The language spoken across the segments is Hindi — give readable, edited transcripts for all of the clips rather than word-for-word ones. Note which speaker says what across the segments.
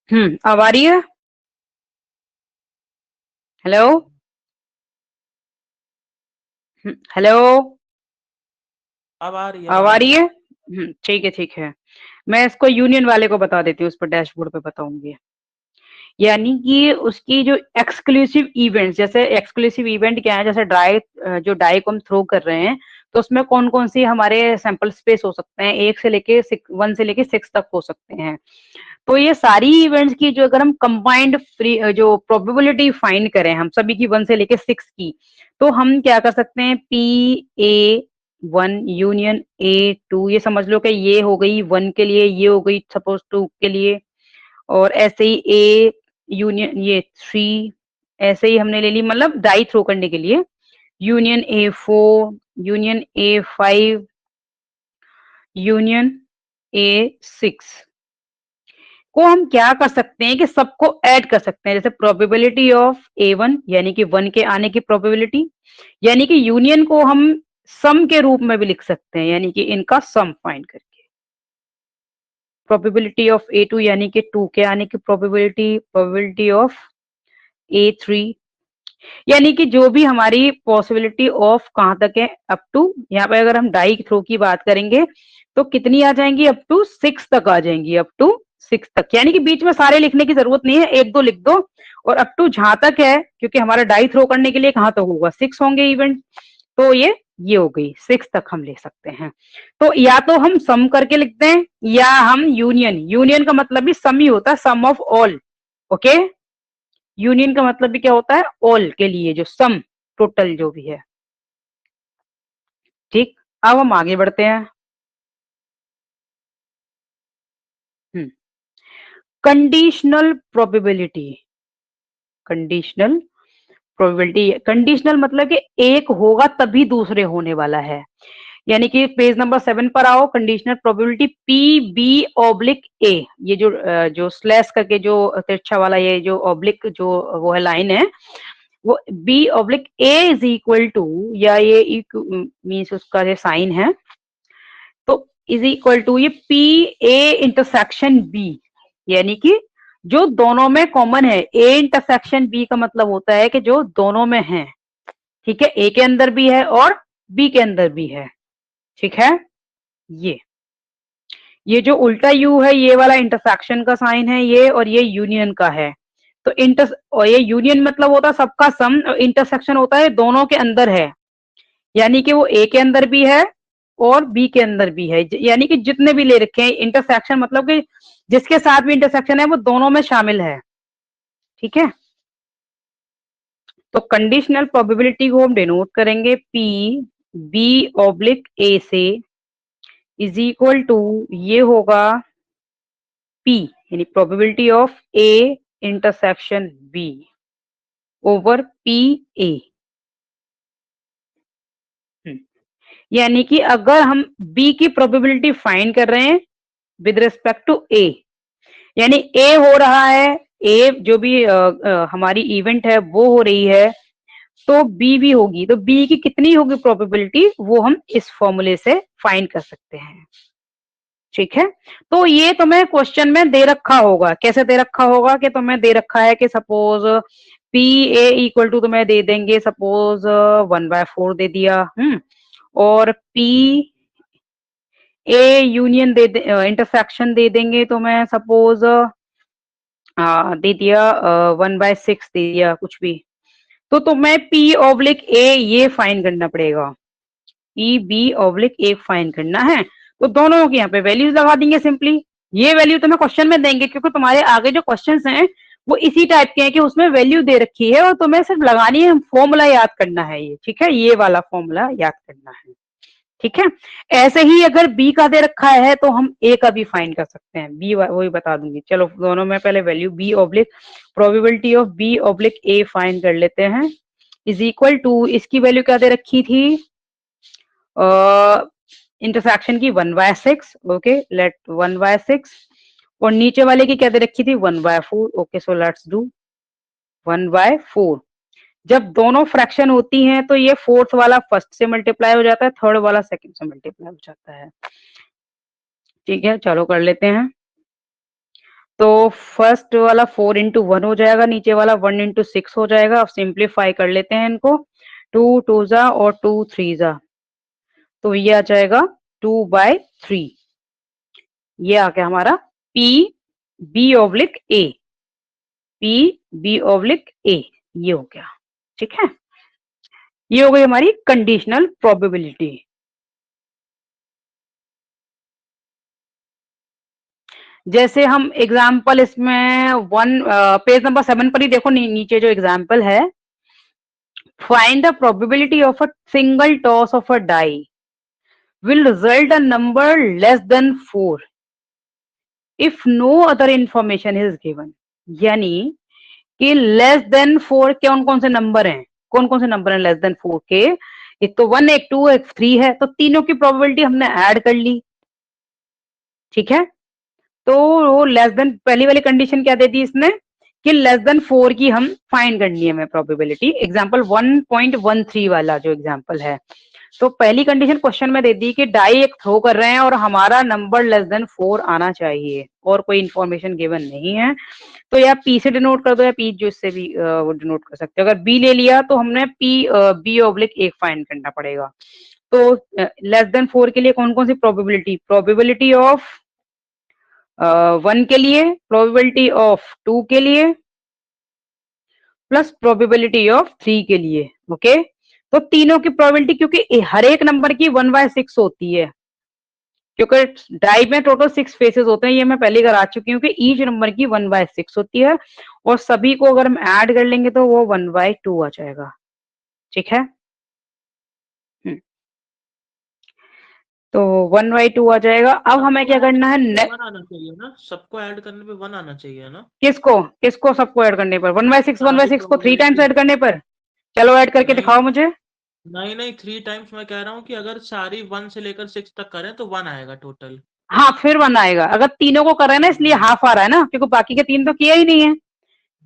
Speaker 1: अब आ रही है? हेलो? हेलो?
Speaker 2: अब आ रही है,
Speaker 1: अब
Speaker 2: अब
Speaker 1: आ
Speaker 2: आ
Speaker 1: रही
Speaker 2: रही है।
Speaker 1: है? ठीक है, ठीक है। मैं इसको यूनियन वाले को बता देती हूँ, उस पर डैशबोर्ड पे बताऊंगी। यानी कि उसकी जो एक्सक्लूसिव इवेंट्स, जैसे एक्सक्लूसिव इवेंट क्या है, जैसे जो डाई को हम थ्रो कर रहे हैं, तो उसमें कौन कौन सी हमारे सैंपल स्पेस हो सकते हैं, 1 से लेके 6 तक हो सकते हैं। तो ये सारी इवेंट्स की जो अगर हम कंबाइंड फ्री जो प्रोबेबिलिटी फाइंड करें हम सभी की 1 से लेके 6 की, तो हम क्या कर सकते हैं, P A1 यूनियन A2, ये समझ लो कि ये हो गई 1 के लिए, ये हो गई सपोज 2 के लिए, और ऐसे ही A यूनियन ये 3, ऐसे ही हमने ले ली, मतलब डाई थ्रो करने के लिए union A4, union A5, union A6 को हम क्या कर सकते हैं कि सबको ऐड कर सकते हैं, जैसे प्रोबेबिलिटी ऑफ A1 यानी कि 1 के आने की प्रोबेबिलिटी, यानी कि यूनियन को हम सम के रूप में भी लिख सकते हैं, यानी कि इनका सम फाइंड करके। प्रोबेबिलिटी ऑफ A2 यानी कि 2 के आने की प्रोबेबिलिटी, प्रोबेबिलिटी ऑफ A3, यानी कि जो भी हमारी पॉसिबिलिटी ऑफ कहाँ तक है, अप टू, यहाँ पे अगर हम डाई थ्रो की बात करेंगे तो कितनी आ जाएंगी, अप टू 6 तक आ जाएंगी, अप टू 6 तक, यानी कि बीच में सारे लिखने की जरूरत नहीं है, 1 2 लिख दो। और अप टू जहां तक है, क्योंकि हमारा डाई थ्रो करने के लिए कहाँ तक होगा, 6 होंगे इवेंट, तो ये हो गई 6 तक हम ले सकते हैं। तो या तो हम सम करके लिखते हैं, या हम यूनियन, यूनियन का मतलब भी सम ही होता है, सम ऑफ ऑल। ओके, यूनियन का मतलब भी क्या होता है, ऑल के लिए जो सम, टोटल जो भी है। ठीक, अब हम आगे बढ़ते हैं। Conditional probability, conditional probability, conditional मतलब कि एक होगा तभी दूसरे होने वाला है। यानी कि पेज नंबर 7 पर आओ, कंडीशनल प्रोबेबिलिटी P/B/A, ये जो स्लैश करके जो तिरछा वाला ये जो ऑब्लिक जो वो है लाइन है, वो B/A इज इक्वल टू, या ये मीन्स उसका जो साइन है, तो इज इक्वल टू ये PA इंटरसेक्शन B, यानी कि जो दोनों में कॉमन है, A इंटरसेक्शन B का मतलब होता है कि जो दोनों में है। ठीक है, A के अंदर भी है और B के अंदर भी है। ठीक है, ये जो उल्टा यू है, ये वाला इंटरसेक्शन का साइन है ये, और ये यूनियन का है। तो और ये यूनियन मतलब होता है सबका सम, और इंटरसेक्शन होता है दोनों के अंदर है, यानी कि वो ए के अंदर भी है और बी के अंदर भी है, यानी कि जितने भी ले रखे हैं इंटरसेक्शन, मतलब कि जिसके साथ भी इंटरसेक्शन है वो दोनों में शामिल है। ठीक है, तो कंडीशनल प्रोबेबिलिटी को हम डिनोट करेंगे P/B/A से, इज इक्वल टू, ये होगा P, यानी probability of A intersection B over PA। यानी कि अगर हम B की प्रोबेबिलिटी फाइंड कर रहे हैं विद रिस्पेक्ट टू A, यानी A हो रहा है, A जो भी हमारी इवेंट है वो हो रही है, तो B भी होगी, तो B की कितनी होगी प्रोबेबिलिटी, वो हम इस फॉर्मूले से फाइंड कर सकते हैं। ठीक है, तो ये तुम्हें क्वेश्चन में दे रखा होगा, कैसे दे रखा होगा कि तुम्हें दे रखा है कि सपोज PA इक्वल टू तुम्हें दे देंगे, सपोज 1/4 दे दिया, और PA यूनियन इंटरसेक्शन दे देंगे तो मैं सपोज दे दिया 1/6 दे दिया कुछ भी, तो तुम्हें P/A ये फाइंड करना पड़ेगा, P/B/A फाइंड करना है। तो दोनों की यहाँ पे वैल्यूज लगा देंगे सिंपली, ये वैल्यू तुम्हें क्वेश्चन में देंगे, क्योंकि तुम्हारे आगे जो क्वेश्चंस हैं वो इसी टाइप के हैं कि उसमें वैल्यू दे रखी है और तुम्हें सिर्फ लगानी है, फॉर्मूला याद करना है ये। ठीक है, ये वाला फॉर्मूला याद करना है। ठीक है, ऐसे ही अगर बी का दे रखा है तो हम ए का भी फाइंड कर सकते हैं, बी वही बता दूंगी। चलो दोनों में पहले value B oblique probability of B oblique A find कर लेते हैं, इज इक्वल टू, इसकी वैल्यू क्या दे रखी थी, इंटरसेक्शन की 1/6, ओके लेट 1/6, और नीचे वाले की क्या दे रखी थी 1/4, ओके सो लेट्स डू 1/4। जब दोनों फ्रैक्शन होती हैं तो ये फोर्थ वाला फर्स्ट से मल्टीप्लाई हो जाता है, थर्ड वाला सेकंड से मल्टीप्लाई हो जाता है। ठीक है, चलो कर लेते हैं। तो फर्स्ट वाला 4 इंटू 1 हो जाएगा, नीचे वाला 1 इंटू 6 हो जाएगा। अब सिंप्लीफाई कर लेते हैं इनको, 2 2 जा और 2 3 जा, तो ये आ जाएगा 2/3। ये आ गया हमारा P B oblique A, P B oblique A, ये हो गया। ठीक है, ये हो गई हमारी कंडीशनल प्रोबेबिलिटी। जैसे हम एग्जाम्पल इसमें पेज नंबर 7 पर ही देखो, नीचे जो एग्जाम्पल है, find the probability of a single toss of a die will result a number less than 4 if no other information is given। यानी कि लेस देन 4 कौन कौन से नंबर हैं, कौन कौन से नंबर हैं लेस देन 4 के? एक तो 1, एक 2, एक 3 है, तो तीनों की प्रोबेबिलिटी हमने ऐड कर ली। ठीक है, तो वो लेस देन, पहली वाली कंडीशन क्या दे दी इसने कि लेस देन 4 की हम फाइंड करनी है हमें प्रोबेबिलिटी। एग्जांपल 1.13 वाला जो एग्जांपल है, तो पहली कंडीशन क्वेश्चन में दे दी कि डाई एक थ्रो कर रहे हैं और हमारा नंबर लेस देन 4 आना चाहिए और कोई इंफॉर्मेशन गिवन नहीं है, तो या पी से डिनोट कर दो या पी जो इससे भी वो डिनोट कर सकते हो। अगर बी ले लिया तो हमने पी बी ऑब्लिक एक फाइंड करना पड़ेगा। तो लेस देन 4 के लिए कौन कौन सी प्रोबेबिलिटी, प्रोबेबिलिटी ऑफ 1 के लिए, प्रोबेबिलिटी ऑफ 2 के लिए, प्लस प्रोबेबिलिटी ऑफ 3 के लिए। ओके, तो तीनों की प्रोबेबिलिटी, क्योंकि हर एक नंबर की 1/6 होती है, क्योंकि डाई में टोटल 6 फेसेस होते हैं, ये मैं पहले करा चुकी हूँ कि ईच नंबर की 1/6 होती है, और सभी को अगर हम ऐड कर लेंगे तो वो 1/2 आ जाएगा। ठीक है, तो 1/2 आ जाएगा। अब हमें क्या करना है,
Speaker 2: 1 आना चाहिए ना, सबको ऐड करने पे 1 आना चाहिए ना।
Speaker 1: किसको किसको सबको ऐड करने पर? 1/6
Speaker 2: सारी
Speaker 1: 1/6 को 3 टाइम्स
Speaker 2: प्रोबेबिलिटी।
Speaker 1: ऐड करने पर? चलो ऐड करके
Speaker 2: नहीं
Speaker 1: दिखाओ मुझे।
Speaker 2: नहीं नहीं, 3 टाइम्स मैं कह रहा हूँ कि अगर सारी 1 से लेकर 6 तक करें तो 1 आएगा टोटल।
Speaker 1: हाँ, फिर 1 आएगा। अगर तीनों को कर रहे हैं ना, इसलिए हाफ आ रहा है ना, क्योंकि बाकी के 3 तो किया ही नहीं है।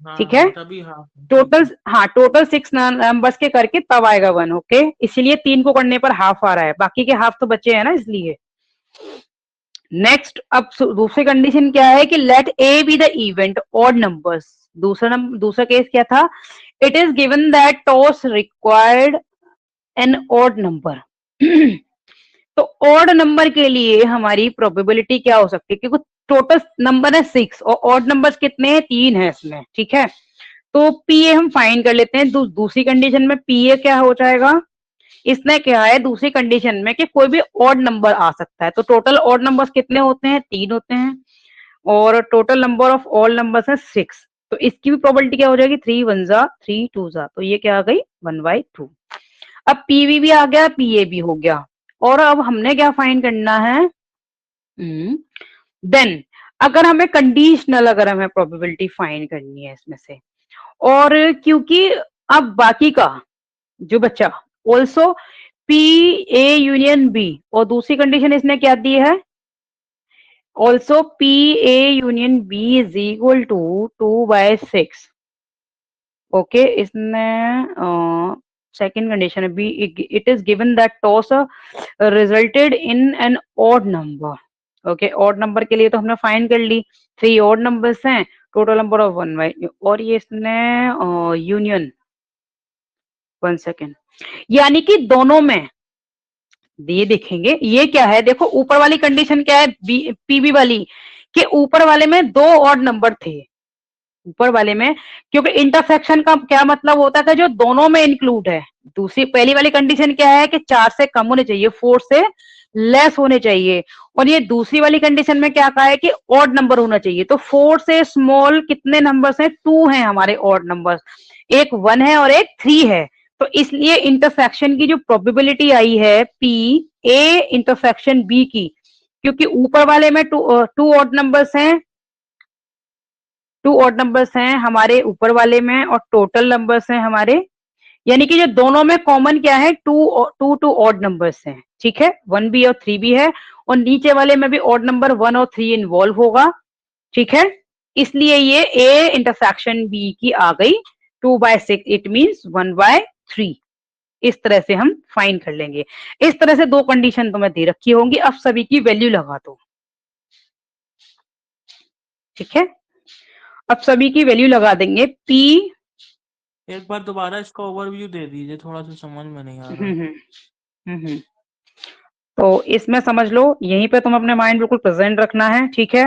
Speaker 2: हाँ
Speaker 1: ठीक है,
Speaker 2: हाँ, तभी हाँ ठीक
Speaker 1: टोटल,
Speaker 2: है।
Speaker 1: हाँ टोटल 6 नंबर्स के करके तब आएगा 1। ओके, इसीलिए 3 को करने पर हाफ आ रहा है, बाकी के हाफ तो बचे हैं ना, इसलिए। नेक्स्ट, अब दूसरी कंडीशन क्या है कि let A be the event odd numbers. दूसरा केस क्या था, it is given that toss required an odd number. तो ऑड नंबर के लिए हमारी प्रोबेबिलिटी क्या हो सकती है, क्योंकि टोटल नंबर है 6 और ऑड नंबर्स कितने हैं, 3 है इसमें। ठीक है, तो पी ए हम फाइंड कर लेते हैं। दूसरी कंडीशन में पी ए क्या हो जाएगा, इसने क्या है दूसरी कंडीशन में कि कोई भी ऑड नंबर आ सकता है, तो टोटल ऑड नंबर्स कितने होते हैं, 3 होते हैं, और total number of all numbers है 6। तो इसकी भी प्रोबेबिलिटी क्या हो जाएगी, 3 1 जा 3 2 जा, तो ये क्या आ गई 1/2। अब पीवी भी आ गया, पीए भी हो गया, और अब हमने क्या फाइंड करना है, देन अगर हमें कंडीशनल, अगर हमें प्रोबेबिलिटी फाइंड करनी है इसमें से, और क्योंकि अब बाकी का जो बच्चा also P A union B, और दूसरी कंडीशन इसने क्या दी है, also P A union B is equal to 2/6। Okay, इसने सेकेंड कंडीशन है B, it is given that toss resulted in an odd number. Okay, odd number के लिए तो हमने फाइंड कर ली, 3 ऑड नंबर्स हैं, टोटल नंबर ऑफ 1/, और ये इसने यूनियन, 1 सेकेंड, यानी कि दोनों में ये देखेंगे, ये क्या है, देखो ऊपर वाली कंडीशन क्या है, पीबी वाली, कि ऊपर वाले में 2 ऑड नंबर थे, ऊपर वाले में, क्योंकि इंटरसेक्शन का क्या मतलब होता है, जो दोनों में इंक्लूड है। दूसरी पहली वाली कंडीशन क्या है कि 4 से कम होने चाहिए, 4 से लेस होने चाहिए, और ये दूसरी वाली कंडीशन में क्या कहा है कि ऑड नंबर होना चाहिए। तो 4 से स्मॉल कितने नंबर्स हैं, 2 हैं हमारे ऑड नंबर्स, एक 1 है और एक 3 है। तो इसलिए इंटरसेक्शन की जो प्रोबेबिलिटी आई है पी ए इंटरसेक्शन बी की, क्योंकि ऊपर वाले में टू ऑड नंबर्स हैं, 2 ऑड नंबर्स हैं हमारे ऊपर वाले में, और टोटल नंबर्स हैं हमारे, यानी कि जो दोनों में कॉमन क्या है, टू ऑड नंबर्स हैं। ठीक है, 1 भी और 3 भी है, और नीचे वाले में भी ऑड नंबर 1 और 3 इन्वॉल्व होगा। ठीक है, इसलिए ये ए इंटरसेक्शन बी की आ गई 2/6, इट मींस 1/3। इस तरह से हम फाइंड कर लेंगे। इस तरह से 2 कंडीशन तुम्हें दे रखी होंगी, अब सभी की वैल्यू लगा दो। ठीक है, अब सभी की वैल्यू लगा देंगे P।
Speaker 2: एक बार दोबारा इसका ओवरव्यू दे दीजिए, थोड़ा सा समझ में नहीं आ रहा।
Speaker 1: हम्म। तो इसमें समझ लो, यहीं पे तुम अपने माइंड बिल्कुल प्रेजेंट रखना है, ठीक है।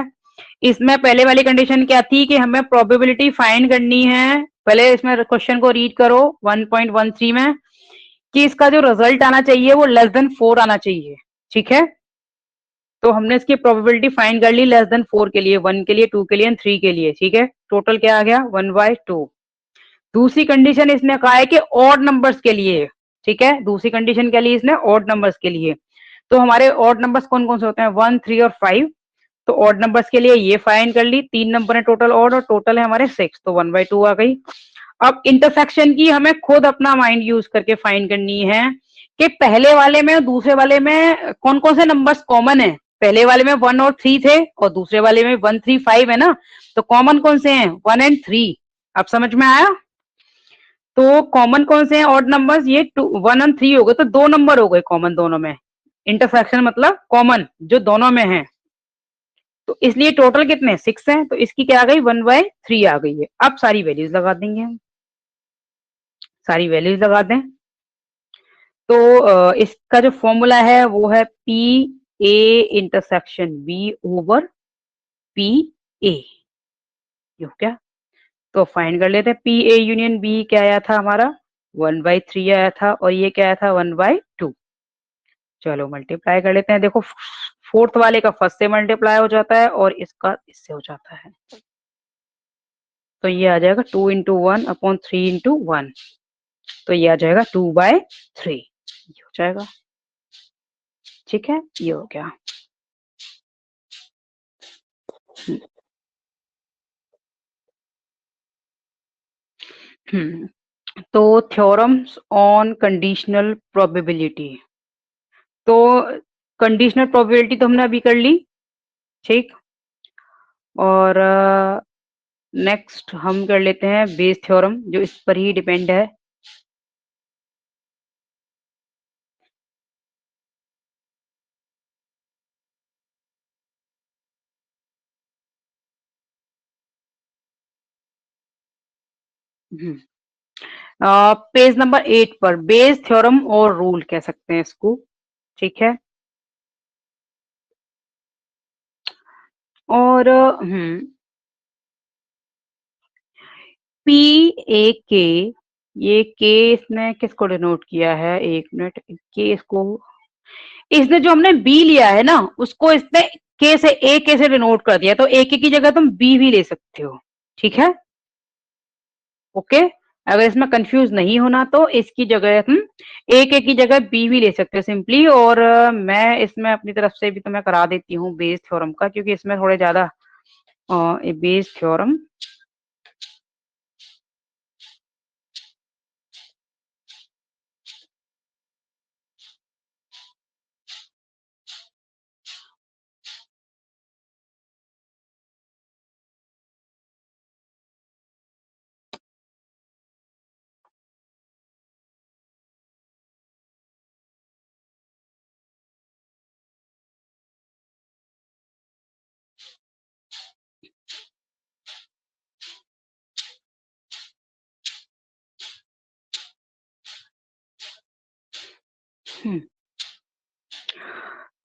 Speaker 1: इसमें पहले वाली कंडीशन क्या थी कि हमें प्रोबेबिलिटी फाइंड करनी है। पहले इसमें क्वेश्चन को रीड करो 1.13 में, कि इसका जो रिजल्ट आना चाहिए वो लेस देन 4 आना चाहिए, ठीक है। तो हमने इसकी प्रोबेबिलिटी फाइंड कर ली लेस देन 4 के लिए, 1 के लिए, 2 के लिए एंड 3 के लिए, ठीक है। टोटल क्या आ गया 1/2। दूसरी कंडीशन इसने कहा है कि ऑड नंबर्स के लिए, ठीक है। दूसरी कंडीशन क्या ली इसने, ऑड नंबर्स के लिए। तो हमारे ऑड नंबर्स कौन कौन से होते हैं, 1, 3 और 5। तो ऑड नंबर्स के लिए ये फाइंड कर ली, 3 नंबर है टोटल ऑड, और टोटल है हमारे 6, तो 1/2 आ गई। अब इंटरसेक्शन की हमें खुद अपना माइंड यूज करके फाइंड करनी है कि पहले वाले में और दूसरे वाले में कौन कौन से नंबर्स कॉमन है। पहले वाले में 1 और 3 थे और दूसरे वाले में 1, 3, 5 है ना, तो कॉमन कौन से हैं, 1 एंड 3। अब समझ में आया। तो कॉमन कौन से हैं ऑड नंबर्स, ये 1 और 3 हो गए, तो 2 नंबर हो गए कॉमन दोनों में। इंटरसेक्शन मतलब कॉमन जो दोनों में है। तो इसलिए टोटल कितने 6 हैं, तो इसकी क्या आ गई 1/3 आ गई है। अब सारी वैल्यूज लगा देंगे हम, सारी वैल्यूज लगा दें। तो इसका जो फॉर्मूला है वो है P A intersection B over P A, ये हो क्या। तो फाइंड कर लेते हैं, पी ए यूनियन बी क्या आया था हमारा 1/3 आया था, और ये क्या आया था 1/2। चलो मल्टीप्लाई कर लेते हैं। देखो फोर्थ वाले का फर्स्ट से मल्टीप्लाई हो जाता है और इसका इससे हो जाता है, तो ये आ जाएगा 2 इंटू 1 अपॉन 3 इंटू 1, तो ये आ जाएगा 2/3, ये हो जाएगा, ठीक है। ये हो गया। हम्म। तो थ्योरम्स ऑन कंडीशनल प्रोबेबिलिटी। तो कंडीशनल प्रोबेबिलिटी तो हमने अभी कर ली, ठीक। और नेक्स्ट हम कर लेते हैं बेस थ्योरम, जो इस पर ही डिपेंड है। पेज नंबर 8 पर बेस थ्योरम और रूल कह सकते हैं इसको, ठीक है। और पी ए के, ये के इसने किसको डिनोट किया है, एक मिनट, के इसको, इसने जो हमने बी लिया है ना उसको इसने के से डिनोट कर दिया, तो ए के की जगह तुम बी भी ले सकते हो, ठीक है। ओके, अगर इसमें कंफ्यूज नहीं होना तो इसकी जगह हम ए के की जगह बी भी ले सकते हो सिंपली। और मैं इसमें अपनी तरफ से भी तुम्हें करा देती हूँ बेस थ्योरम का, क्योंकि इसमें थोड़े ज्यादा बेस थ्योरम।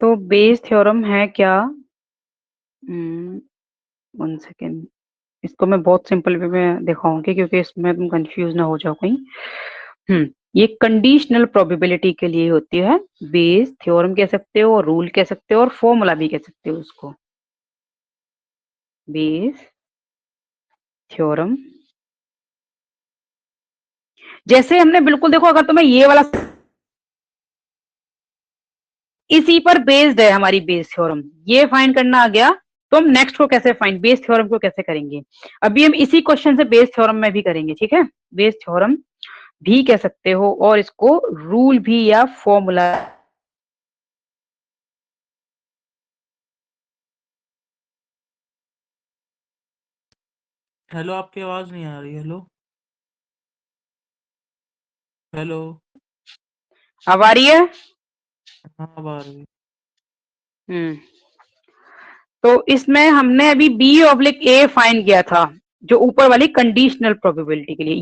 Speaker 1: तो बेस थ्योरम है क्या, 1 सेकेंड, इसको मैं बहुत सिंपल वे में दिखाऊंगी क्योंकि इसमें तुम कंफ्यूज ना हो जाओ कहीं। ये कंडीशनल प्रोबेबिलिटी के लिए होती है, बेस थ्योरम कह सकते हो और रूल कह सकते हो और फॉर्मूला भी कह सकते हो उसको। बेस थ्योरम, जैसे हमने बिल्कुल देखो, अगर तुम्हें ये वाला इसी पर बेस्ड है हमारी बेस थ्योरम, ये फाइंड करना आ गया, तो हम नेक्स्ट को कैसे फाइंड, बेस थ्योरम को कैसे करेंगे, अभी हम इसी क्वेश्चन से बेस थ्योरम में भी करेंगे, ठीक है। बेस थ्योरम भी कह सकते हो और इसको रूल भी या फॉर्मूला।
Speaker 2: हेलो, आपकी आवाज नहीं आ रही। Hello hello.
Speaker 1: अब आ रही है।
Speaker 2: हाँ, अब आ रही है।
Speaker 1: हम्म। तो इसमें हमने अभी बी ऑब्लिक ए फाइंड किया था, जो ऊपर वाली कंडीशनल प्रोबेबिलिटी के लिए,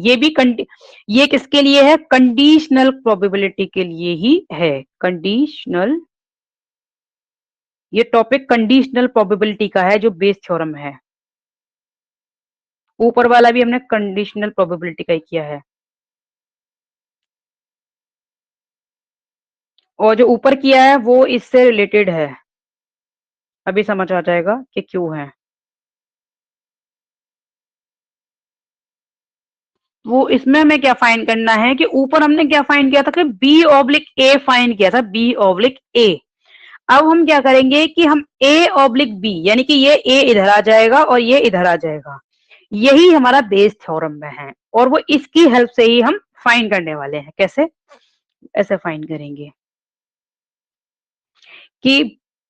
Speaker 1: ये किसके लिए है? कंडीशनल प्रोबेबिलिटी के लिए ही है। कंडीशनल, ये टॉपिक कंडीशनल प्रोबेबिलिटी का है जो बेस थ्योरम है। ऊपर वाला भी हमने कंडीशनल प्रोबेबिलिटी का ही किया है। और जो ऊपर किया है वो इससे रिलेटेड है, अभी समझ आ जाएगा कि क्यों है। वो इसमें हमें क्या फाइंड करना है कि ऊपर हमने क्या फाइंड किया था कि बी ऑब्लिक ए फाइंड किया था, बी ऑब्लिक ए। अब हम क्या करेंगे कि हम ए ऑब्लिक बी, यानी कि ये ए इधर आ जाएगा और ये इधर आ जाएगा, यही हमारा बेस थ्योरम में है, और वो इसकी हेल्प से ही हम फाइंड करने वाले हैं। कैसे? ऐसे फाइंड करेंगे कि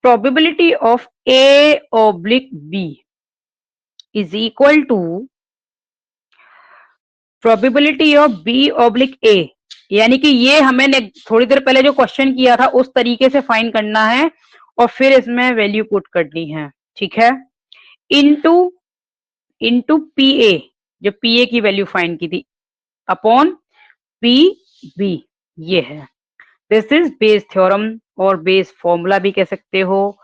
Speaker 1: probability of A oblique B is equal to probability of B oblique A, यानी कि ये हमें थोड़ी देर पहले जो क्वेश्चन किया था उस तरीके से फाइंड करना है और फिर इसमें वैल्यू पुट करनी है, ठीक है। इनटू इनटू पी ए, जो पी ए की वैल्यू फाइंड की थी, अपॉन पी बी, ये है। दिस इज बेस थ्योरम, और बेस फॉर्मूला भी कह सकते हो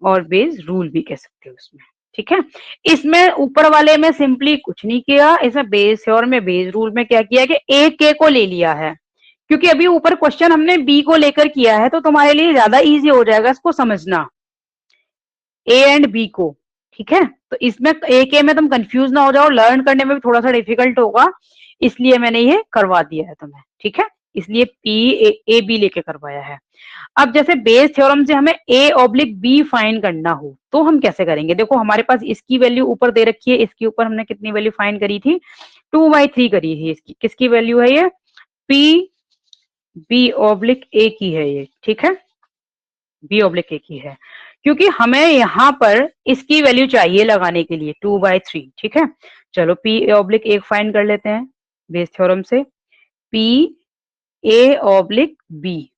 Speaker 1: और बेस रूल भी कह सकते हो उसमें, ठीक है। इसमें ऊपर वाले में सिंपली कुछ नहीं किया, इसमें बेस थ्योरम में बेस रूल में क्या किया कि ए के को ले लिया है, क्योंकि अभी ऊपर क्वेश्चन हमने बी को लेकर किया है, तो तुम्हारे लिए ज्यादा इजी हो जाएगा इसको समझना, ए एंड बी को, ठीक है। तो इसमें ए के में तुम कंफ्यूज ना हो जाओ, लर्न करने में भी थोड़ा सा डिफिकल्ट होगा, इसलिए मैंने ये करवा दिया है तुम्हें, ठीक है। इसलिए पी ए बी लेके करवाया है। अब जैसे बेस थ्योरम से हमें ए ऑब्लिक बी फाइंड करना हो तो हम कैसे करेंगे? देखो हमारे पास इसकी वैल्यू ऊपर दे रखी है, इसके ऊपर हमने कितनी वैल्यू फाइंड करी थी? 2/3 करी थी इसकी। किसकी वैल्यू है ये? पी बी ऑब्लिक ए की है ये, ठीक है। बी ऑब्लिक ए की है, क्योंकि हमें यहाँ पर इसकी वैल्यू चाहिए लगाने के लिए 2/3, ठीक है। चलो P A oblique A find कर लेते हैं बेस थ्योरम से। P A oblique B,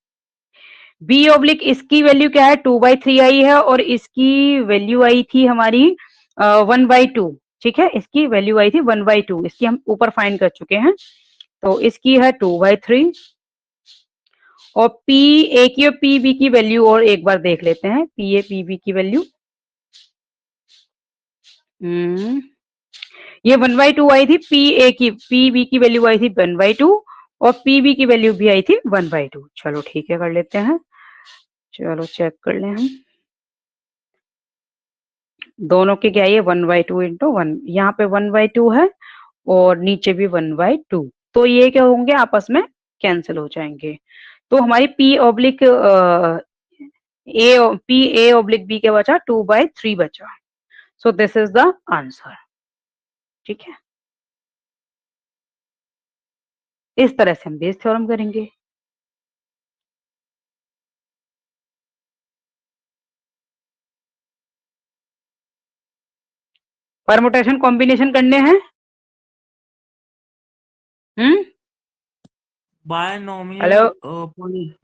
Speaker 1: B oblique इसकी वैल्यू क्या है? 2/3 आई है, और इसकी वैल्यू आई थी हमारी 1/2, ठीक है। इसकी वैल्यू आई थी 1/2, इसकी हम ऊपर फाइंड कर चुके हैं, तो इसकी है 2/3। और पी ए की और पी बी की वैल्यू और एक बार देख लेते हैं, पी ए पी बी की वैल्यू। ये 1/2 आई थी, पी ए की पी बी की वैल्यू आई थी 1/2, और पी बी की वैल्यू भी आई थी 1/2। चलो ठीक है, कर लेते हैं। चलो चेक कर लें हम दोनों के, क्या ये 1/2 इंटू 1, यहाँ पे 1/2 है और नीचे भी 1/2, तो ये क्या होंगे? आपस में कैंसिल हो जाएंगे। तो हमारी P oblique A oblique B क्या बचा? 2/3 बचा। So this is the answer, ठीक है। इस तरह से हम बेस थ्योरम करेंगे। परमुटेशन कॉम्बिनेशन करने हैं। Hmm,
Speaker 2: binomial,
Speaker 1: hello,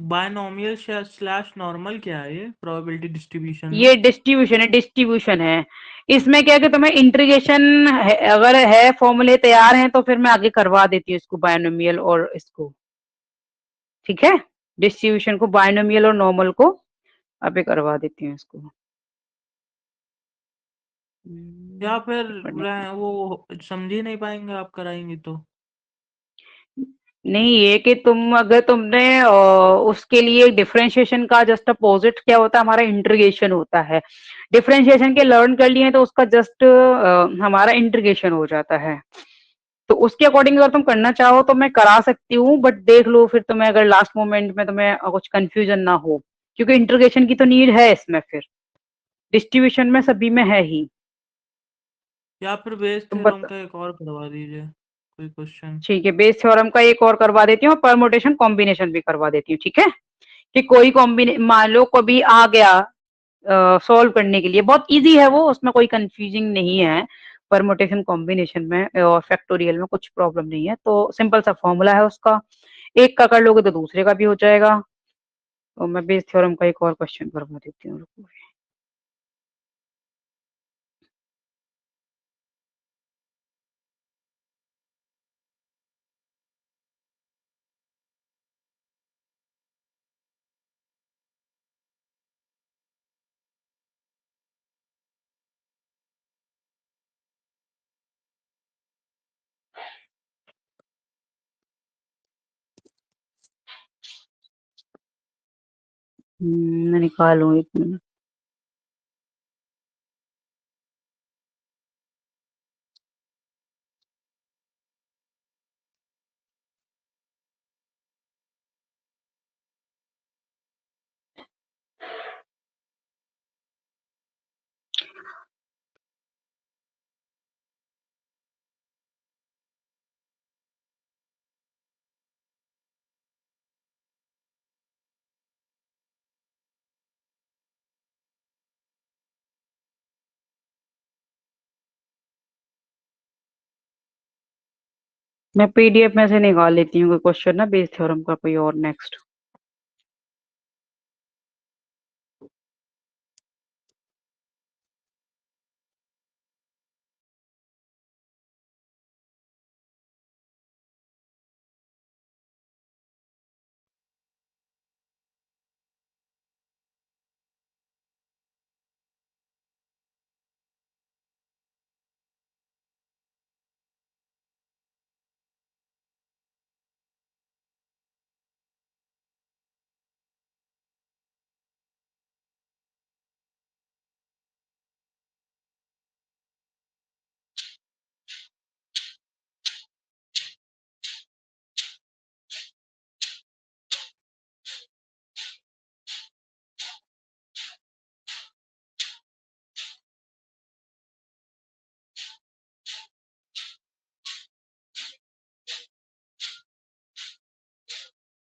Speaker 2: binomial slash normal क्या है ये प्रोबेबिलिटी डिस्ट्रीब्यूशन में?
Speaker 1: ये डिस्ट्रीब्यूशन है। इसमें क्या है कि तुम्हें इंटीग्रेशन अगर है, फॉर्मूले तैयार हैं, तो फिर मैं आगे करवा देती हूँ इसको, बायनोमियल और इसको, ठीक है। डिस्ट्रीब्यूशन को, बायनोमियल और नॉर्मल को अभी करवा देती हूँ इसको।
Speaker 2: या फिर
Speaker 1: पढ़ने के लिए।
Speaker 2: वो समझ ही नहीं पाएंगे आप कराएंगे तो?
Speaker 1: नहीं, ये कि तुम अगर तुमने उसके लिए डिफरेंशिएशन का जस्ट अपोजिट क्या होता है? हमारा इंटीग्रेशन होता है। डिफरेंशिएशन के लर्न कर लिए तो उसका जस्ट हमारा इंटीग्रेशन हो जाता है। तो उसके अकॉर्डिंग अगर तुम करना चाहो तो मैं करा सकती हूँ, बट देख लो फिर तुम्हें, अगर लास्ट मोमेंट में तुम्हें कुछ कंफ्यूजन ना हो, क्योंकि इंटीग्रेशन की तो नीड है इसमें, फिर डिस्ट्रीब्यूशन में सभी में है ही।
Speaker 2: या फिर बेस
Speaker 1: तुम
Speaker 2: थ्योरम
Speaker 1: बता,
Speaker 2: का एक और करवा दीजिए कोई क्वेश्चन।
Speaker 1: ठीक है, बेस थ्योरम का एक और करवा देती हूँ, परमुटेशन कॉम्बिनेशन भी करवा देती हूँ, ठीक है। कि कोई कॉम्बिने मान लो कभी आ गया सॉल्व करने के लिए, बहुत इजी है वो, उसमें कोई कंफ्यूजिंग नहीं है। परमुटेशन कॉम्बिनेशन में और फैक्टोरियल में कुछ प्रॉब्लम नहीं है, तो सिंपल सा फॉर्मूला है उसका, एक का कर लोगे तो दूसरे का भी हो जाएगा। तो मैं बेस थ्योरम का एक और क्वेश्चन करवा देती हूँ, रुको। मैं निकालूं 1 मिनट। मैं पीडीएफ में से निकाल लेती हूँ कोई क्वेश्चन ना बेस थ्योरम का कोई और नेक्स्ट।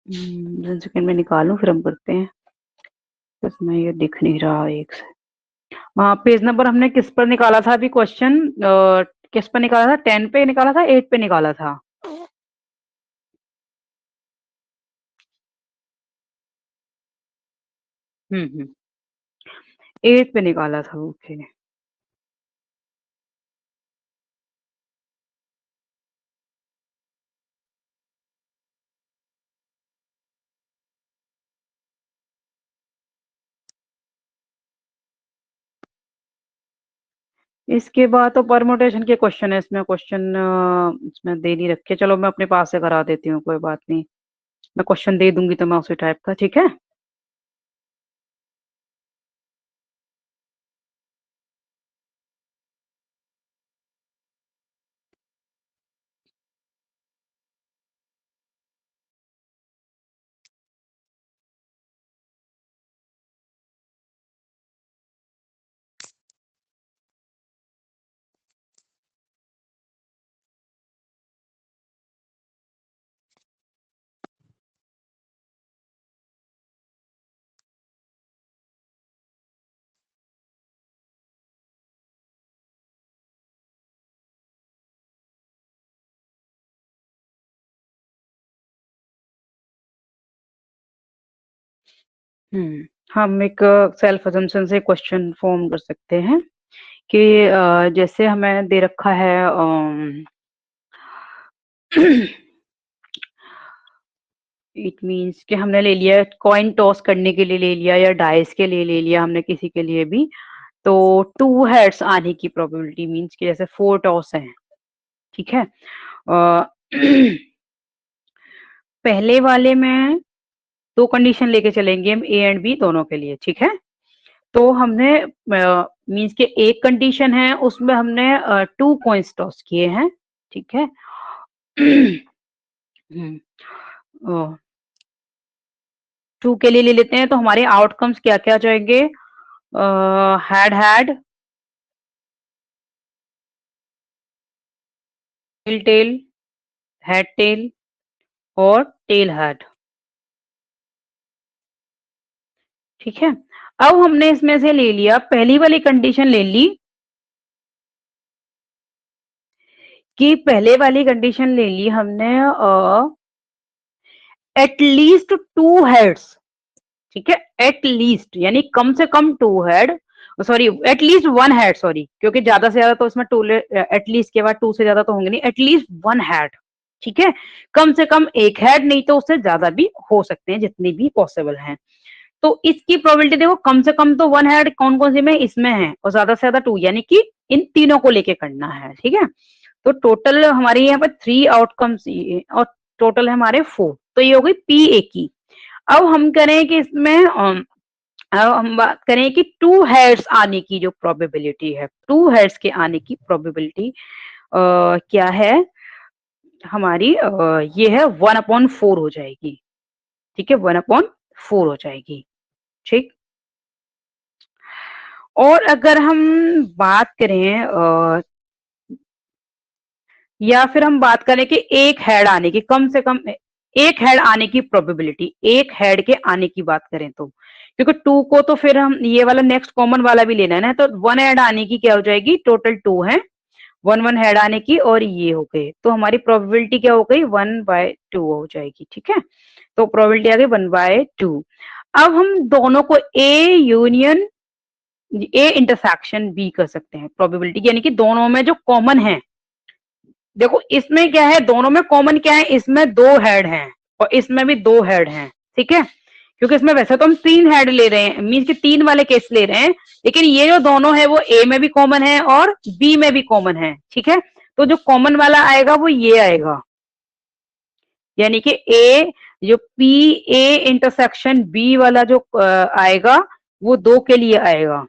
Speaker 1: सेकंड में निकालूं फिर हम करते हैं। बस मैं ये दिख नहीं रहा एक से। हाँ, पेज नंबर हमने किस पर निकाला था अभी क्वेश्चन? किस पर निकाला था? 10 पे निकाला था, 8 पे निकाला था? हम्म 8 पे निकाला था। ओके। इसके बाद तो परमुटेशन के क्वेश्चन है, इसमें क्वेश्चन इसमें दे नहीं रखे। चलो मैं अपने पास से करा देती हूँ, कोई बात नहीं। मैं क्वेश्चन दे दूंगी तो मैं उसी टाइप का, ठीक है। हम एक सेल्फ अजम्पशन से क्वेश्चन फॉर्म कर सकते हैं कि जैसे हमें दे रखा है इट मीन्स कि हमने ले लिया कॉइन टॉस करने के लिए ले लिया या डाइस के लिए ले लिया हमने, किसी के लिए भी। तो 2 हेड्स आने की प्रोबेबिलिटी मीन्स कि जैसे 4 टॉस हैं, ठीक है। पहले वाले में 2 कंडीशन लेके चलेंगे हम, ए एंड बी दोनों के लिए, ठीक है। तो हमने मीन्स के एक कंडीशन है उसमें हमने 2 कॉइन्स टॉस किए हैं, ठीक है। हम्म, 2 के लिए ले लेते हैं तो हमारे आउटकम्स क्या क्या जाएंगे? Head head, tail tail, head tail और टेल हेड, ठीक है। अब हमने इसमें से ले लिया, पहली वाली कंडीशन ले ली कि पहले वाली कंडीशन ले ली हमने एटलीस्ट 2 हेड्स, ठीक है। एट लीस्ट यानी कम से कम 2 head, sorry at least 1 head, sorry, क्योंकि ज्यादा से ज्यादा तो इसमें 2 एटलीस्ट के बाद 2 से ज्यादा तो होंगे नहीं, एटलीस्ट 1 हेड, ठीक है। कम से कम एक हेड, नहीं तो उससे ज्यादा भी हो सकते हैं, जितनी भी पॉसिबल हैं। तो इसकी प्रोबेबिलिटी देखो, कम से कम तो 1 हेड कौन कौन सी में इसमें है, और ज्यादा से ज्यादा 2, यानी कि इन तीनों को लेके करना है, ठीक है। तो टोटल हमारे यहाँ पर 3 आउटकम्स और टोटल है हमारे 4, तो ये हो गई पी ए की। अब हम करें कि इसमें अब हम बात करें कि टू हेड्स आने की जो प्रोबेबिलिटी है, टू हेड्स के आने की प्रोबेबिलिटी क्या है हमारी, ये है 1/4 हो जाएगी। ठीक है, 1/4 हो जाएगी। ठीक। और अगर हम बात करें या फिर हम बात करें कि एक हेड आने की, कम से कम एक हेड आने की प्रोबेबिलिटी, एक हेड के आने की बात करें तो, क्योंकि टू को तो फिर हम ये वाला नेक्स्ट कॉमन वाला भी लेना है ना, तो वन हेड आने की क्या हो जाएगी, टोटल टू है, वन वन हेड आने की और ये हो गए, तो हमारी प्रोबेबिलिटी क्या हो गई, 1/2 हो जाएगी। ठीक है, तो प्रोबेबिलिटी आ गई 1/2। अब हम दोनों को A union A intersection B कर सकते हैं प्रोबेबिलिटी, यानी कि दोनों में जो कॉमन है, देखो इसमें क्या है, दोनों में कॉमन क्या है, इसमें दो हेड हैं और इसमें भी दो हेड हैं। ठीक है, क्योंकि इसमें वैसे तो हम तीन हेड ले रहे हैं, मीन्स कि तीन वाले केस ले रहे हैं, लेकिन ये जो दोनों है वो ए में भी कॉमन है और बी में भी कॉमन है। ठीक है, तो जो कॉमन वाला आएगा वो ये आएगा, यानी कि ए जो पी ए इंटरसेक्शन बी वाला जो आएगा वो दो के लिए आएगा,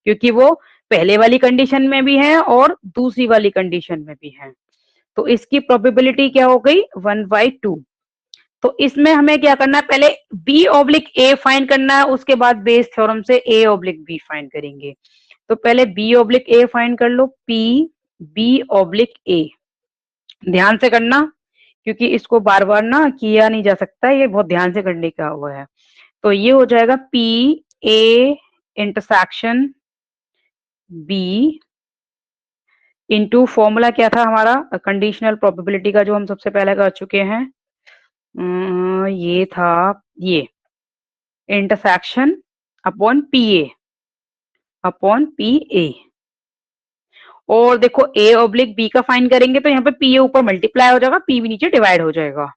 Speaker 1: क्योंकि वो पहले वाली कंडीशन में भी है और दूसरी वाली कंडीशन में भी है। तो इसकी प्रोबेबिलिटी क्या हो गई, 1/2। तो इसमें हमें क्या करना है, पहले बी ऑब्लिक ए फाइंड करना है, उसके बाद बेस थ्योरम से ए ऑब्लिक बी फाइंड करेंगे। तो पहले बी ऑब्लिक ए फाइंड कर लो, पी बी ऑब्लिक ए, ध्यान से करना क्योंकि इसको बार बार ना किया नहीं जा सकता, ये बहुत ध्यान से करने का हुआ है। तो ये हो जाएगा P A intersection B into, formula क्या था हमारा कंडीशनल प्रोबेबिलिटी का जो हम सबसे पहले कर चुके हैं, ये था ये इंटरसेक्शन अपॉन पी ए। और देखो ए ऑब्लिक बी का फाइन करेंगे तो यहाँ पे पी ए ऊपर मल्टीप्लाई हो जाएगा, पी भी नीचे डिवाइड हो जाएगा,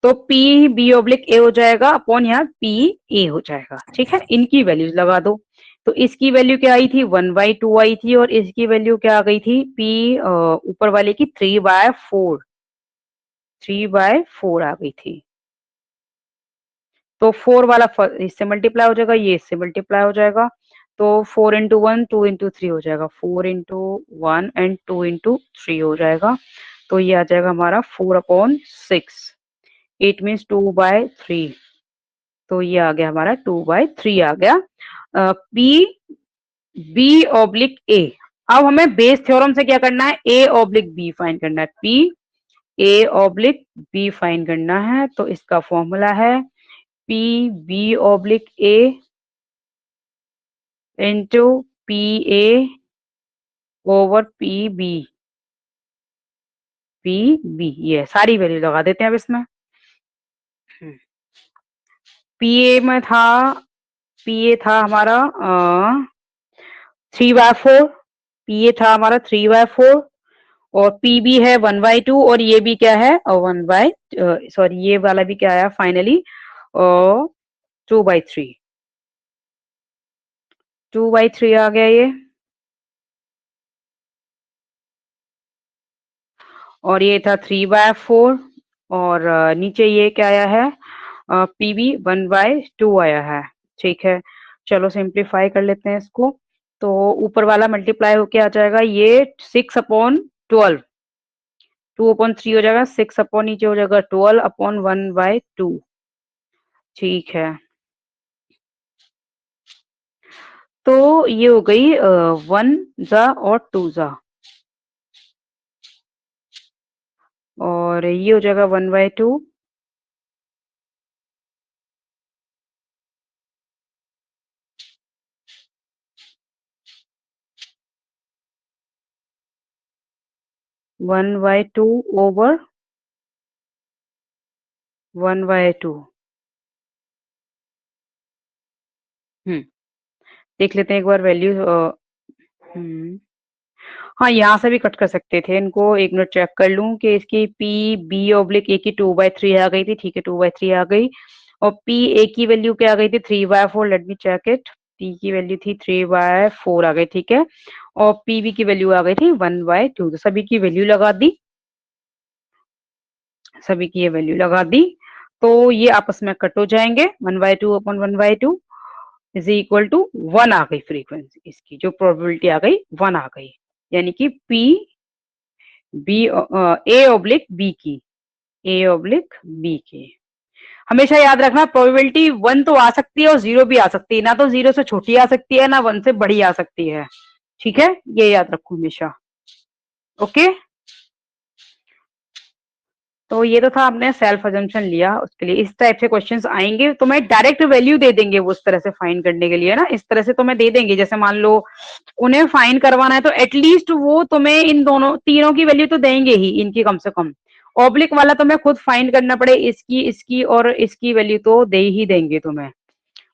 Speaker 1: तो पी बी ऑब्लिक ए हो जाएगा अपॉन यहाँ पी ए हो जाएगा। ठीक है, इनकी वैल्यूज लगा दो, तो इसकी वैल्यू क्या आई थी, 1/2 आई थी, और इसकी वैल्यू क्या आ गई थी, पी ऊपर वाले की 3/4 आ गई थी। तो 4 वाला इससे मल्टीप्लाई हो जाएगा, ये इससे मल्टीप्लाई हो जाएगा, तो 4 इंटू 1 2 इंटू 3 हो जाएगा, 4 इंटू 1 एंड 2 इंटू 3 हो जाएगा, तो ये आ जाएगा हमारा 4/6, इट मीन्स 2/3, तो ये आ गया हमारा 2/3 आ गया पी बी ऑब्लिक ए। अब हमें बेस थ्योरम से क्या करना है, ए ऑब्लिक बी फाइंड करना है, P A oblique B find करना है, तो इसका फॉर्मूला है P B oblique A into P A over P B, ये सारी वैल्यू लगा देते हैं अब इसमें। पी ए में था, पी ए था हमारा 3/4, पी ए था हमारा 3/4 और पी बी है 1/2 और ये भी क्या है, सॉरी ये वाला भी क्या आया फाइनली 2/3, 2/3 आ गया ये, और ये था 3/4 और नीचे ये क्या आया है, पीबी 1/2 आया है। ठीक है, चलो सिंप्लीफाई कर लेते हैं इसको, तो ऊपर वाला मल्टीप्लाई होके आ जाएगा ये 6/12, 2/3 हो जाएगा, 6 अपॉन नीचे हो जाएगा 12/1/2। ठीक है, तो ये हो गई 1 जा और 2 जा, और ये हो जाएगा 1/2, 1/2 ओवर 1/2। देख लेते हैं एक बार वैल्यू। हाँ, यहाँ से भी कट कर सकते थे इनको, एक मिनट चेक कर लूं कि इसकी पी बी ऑब्लिक ए की 2/3 आ गई थी। ठीक है, 2/3 आ गई, और पी ए की वैल्यू क्या आ गई थी, 3/4, let me check it, P की वैल्यू थी 3/4 आ गई। ठीक है, और पी बी की वैल्यू आ गई थी 1/2, तो सभी की वैल्यू लगा दी, सभी की ये वैल्यू लगा दी, तो ये आपस में कट हो जाएंगे, 1/2 अपॉन 1/2 इज इक्वल टू 1 आ गई फ्रीक्वेंसी, इसकी जो प्रोबेबिलिटी आ गई 1 आ गई, यानी कि P B A oblique B की, ए ऑब्लिक बी की। हमेशा याद रखना प्रोबेबिलिटी 1 तो आ सकती है और 0 भी आ सकती है, ना तो 0 से छोटी आ सकती है ना 1 से बड़ी आ सकती है, ठीक है, ये याद रखो हमेशा। ओके, तो ये तो था, आपने सेल्फ अजम्पशन लिया, उसके लिए इस टाइप से क्वेश्चंस आएंगे, तो मैं डायरेक्ट वैल्यू दे देंगे वो उस तरह से फाइंड करने के लिए ना, इस तरह से तो मैं दे देंगे, जैसे मान लो उन्हें फाइंड करवाना है तो एटलीस्ट वो तुम्हें इन दोनों तीनों की वैल्यू तो देंगे ही, इनकी कम से कम। ऑब्लिक वाला तो मैं खुद फाइंड करना पड़े, इसकी इसकी और इसकी वैल्यू तो दे ही देंगे तुम्हें,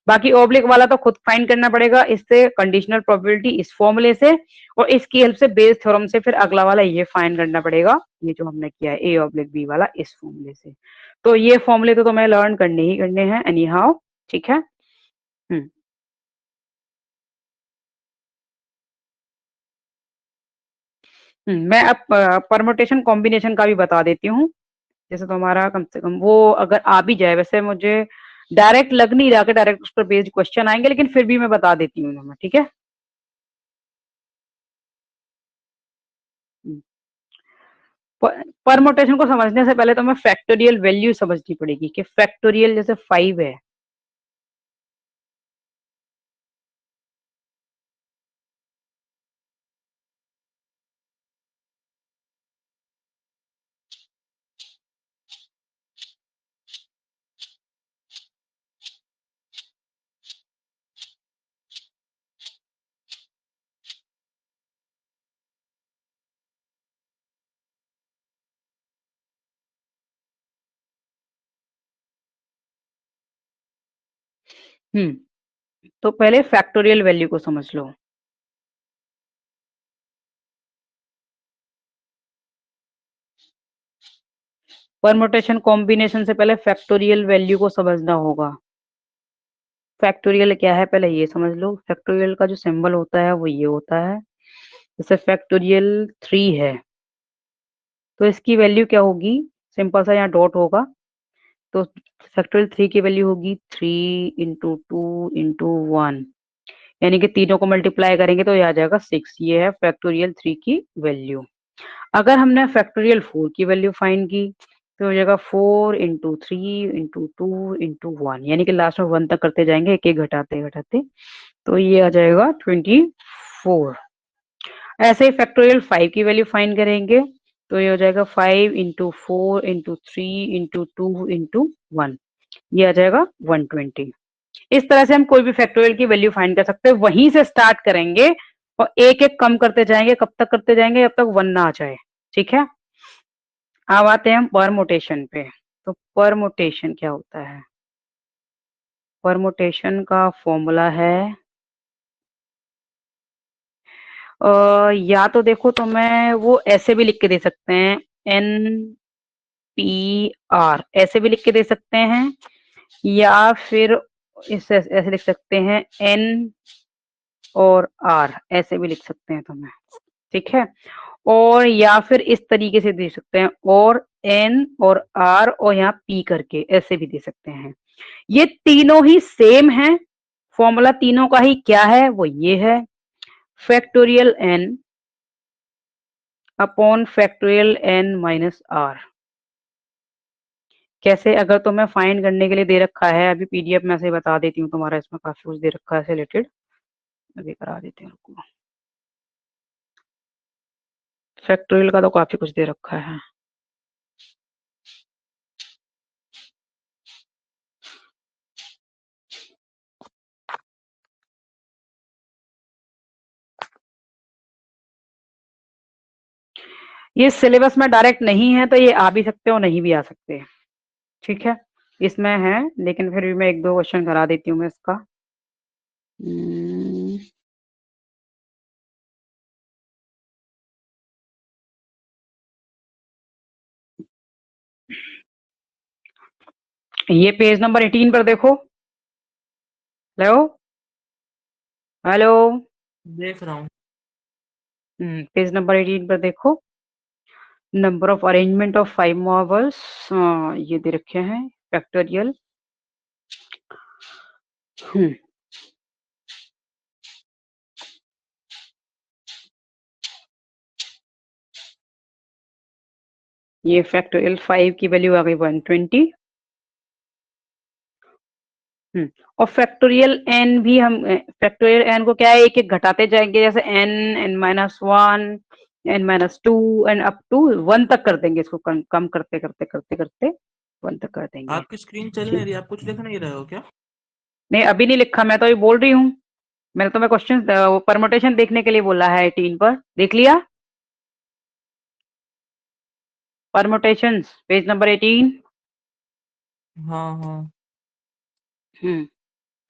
Speaker 1: बाकी ऑब्लिक वाला तो खुद फाइंड करना पड़ेगा, इससे कंडीशनल प्रोबेबिलिटी इस फॉर्मूले से, और इसकी हेल्प से बेस थ्योरम से फिर अगला वाला ये फाइंड करना पड़ेगा, ये जो हमने किया है ए ऑब्लिक बी वाला इस फॉर्मूले से। तो ये फॉर्मूले तो तुम्हें लर्न करने ही करने हैं एनी हाउ, ठीक है। मैं अब परमुटेशन कॉम्बिनेशन का भी बता देती हूँ, जैसे तुम्हारा कम से कम वो अगर आ भी जाए, वैसे मुझे डायरेक्ट लग नहीं रहा कि डायरेक्ट उस पर बेस्ड क्वेश्चन आएंगे, लेकिन फिर भी मैं बता देती हूँ तुम्हें, ठीक है। परमुटेशन को समझने से पहले तुम्हें फैक्टोरियल वैल्यू समझनी पड़ेगी कि फैक्टोरियल जैसे 5 है, तो पहले फैक्टोरियल वैल्यू को समझ लो। परमुटेशन कॉम्बिनेशन से पहले फैक्टोरियल वैल्यू को समझना होगा। फैक्टोरियल क्या है पहले ये समझ लो, फैक्टोरियल का जो सिंबल होता है वो ये होता है, जैसे फैक्टोरियल 3 है तो इसकी वैल्यू क्या होगी, सिंपल सा यहाँ डॉट होगा, तो फैक्टोरियल 3 की वैल्यू होगी 3 × 2 × 1, यानी कि तीनों को मल्टीप्लाई करेंगे तो ये आ जाएगा 6, ये है फैक्टोरियल 3 की वैल्यू। अगर हमने फैक्टोरियल 4 की वैल्यू फाइंड की तो हो जाएगा 4 × 3 × 2 × 1, यानी कि लास्ट में 1 तक करते जाएंगे, एक एक घटाते घटाते, तो ये आ जाएगा 24। ऐसे ही फैक्टोरियल 5 की वैल्यू फाइंड करेंगे तो ये हो जाएगा 5 × 4 × 3 × 2 × 1, ये आ जाएगा 120। इस तरह से हम कोई भी फैक्टोरियल की वैल्यू फाइंड कर सकते हैं, वहीं से स्टार्ट करेंगे और एक एक कम करते जाएंगे, कब तक करते जाएंगे जब तक 1 ना आ जाए, ठीक है। अब आते हैं हम परमुटेशन पे। तो परमुटेशन क्या होता है, परमुटेशन का फॉर्मूला है या तो देखो तो मैं वो ऐसे भी लिख के दे सकते हैं, NPR ऐसे भी लिख के दे सकते हैं, या फिर इसे ऐसे लिख सकते हैं N और R ऐसे भी लिख सकते हैं तुम्हें, ठीक है। और या फिर इस तरीके से दे सकते हैं, और N और R और यहाँ P करके ऐसे भी दे सकते हैं। ये तीनों ही सेम है, फॉर्मूला तीनों का ही क्या है वो ये है, factorial n upon factorial n minus r। कैसे, अगर तुम्हें फाइंड करने के लिए दे रखा है, अभी पीडीएफ में से बता देती हूँ, तुम्हारा इसमें काफी कुछ दे रखा है रिलेटेड, अभी करा देते हैं रुको। फैक्टोरियल का तो काफी कुछ दे रखा है। ये सिलेबस में डायरेक्ट नहीं है तो ये आ भी सकते हो नहीं भी आ सकते, ठीक है, इसमें है, लेकिन फिर भी मैं एक दो क्वेश्चन करा देती हूँ मैं इसका। हम्म, ये पेज नंबर 18 पर देखो। Hello, hello.
Speaker 2: देख रहा हूँ।
Speaker 1: पेज नंबर 18 पर देखो, number of arrangement of 5 marbles ये दे रखे हैं, फैक्टोरियल ये फैक्टोरियल 5 की वैल्यू आ गई 120। और फैक्टोरियल एन भी हम फैक्टोरियल एन को क्या है, एक एक घटाते जाएंगे, जैसे N, N minus 1, N minus 2 and up to 1 तक कर देंगे इसको, कम करते करते करते करते 1 तक कर देंगे।
Speaker 2: आपकी स्क्रीन चल नहीं रही, आप कुछ लिख नहीं रहे हो क्या?
Speaker 1: नहीं अभी नहीं लिखा, मैं तो ये बोल रही हूँ। मैंने तो मैं क्वेश्चन परमुटेशन देखने के लिए बोला है 18 पर, देख लिया परमुटेशंस पेज नंबर 18।
Speaker 2: हाँ हाँ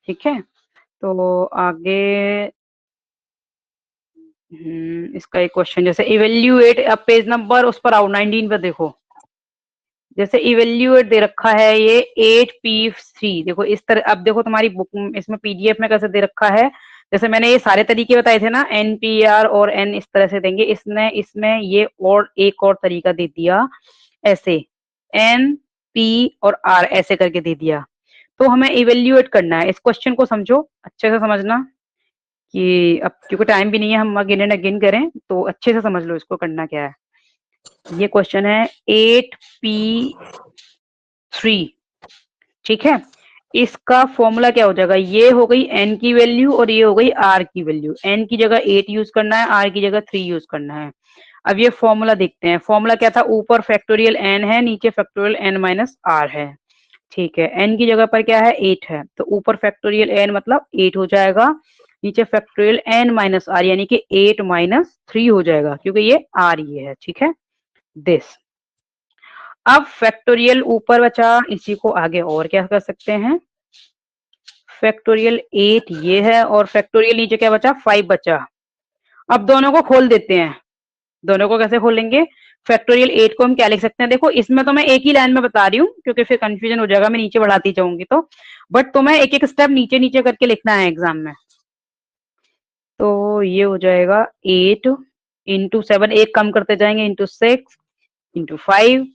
Speaker 1: ठीक है, तो आगे इसका एक क्वेश्चन, जैसे इवेल्युएट, अब पेज नंबर उस पर आओ 19 पर देखो, जैसे इवेल्युएट दे रखा है ये 8p3, देखो इस तरह, अब देखो तुम्हारी बुक इसमें पीडीएफ में कैसे दे रखा है, जैसे मैंने ये सारे तरीके बताए थे ना, NPR और N इस तरह से देंगे, इसने इसमें ये और एक और तरीका दे दिया, ऐसे N P और R ऐसे करके दे दिया। तो हमें इवेल्युएट करना है, इस क्वेश्चन को समझो अच्छे से, समझना कि अब क्योंकि टाइम भी नहीं है हम अगेन एंड अगेन करें, तो अच्छे से समझ लो इसको करना क्या है। ये क्वेश्चन है 8p3, ठीक है, इसका फॉर्मूला क्या हो जाएगा, ये हो गई n की वैल्यू और ये हो गई r की वैल्यू, n की जगह 8 यूज करना है, r की जगह 3 यूज करना है। अब ये फॉर्मूला देखते हैं, फॉर्मूला क्या था, ऊपर फैक्टोरियल n है, नीचे फैक्टोरियल n माइनस r है, ठीक है, n की जगह पर क्या है 8 है, तो ऊपर फैक्टोरियल n मतलब 8 हो जाएगा, नीचे फैक्टोरियल n माइनस r यानी कि 8 माइनस 3 हो जाएगा, क्योंकि ये r ये है, ठीक है दिस। अब फैक्टोरियल ऊपर बचा, इसी को आगे और क्या कर सकते हैं, फैक्टोरियल 8 ये है और फैक्टोरियल नीचे क्या बचा 5 बचा। अब दोनों को खोल देते हैं, दोनों को कैसे खोलेंगे, फैक्टोरियल 8 को हम क्या लिख सकते हैं, देखो इसमें तो मैं एक ही लाइन में बता रही हूँ क्योंकि फिर कंफ्यूजन हो जाएगा, मैं नीचे बढ़ाती जाऊंगी तो, बट तुम्हें एक एक स्टेप नीचे नीचे करके लिखना है एग्जाम में। तो ये हो जाएगा 8 इंटू 7, एक कम करते जाएंगे, into 6 into 5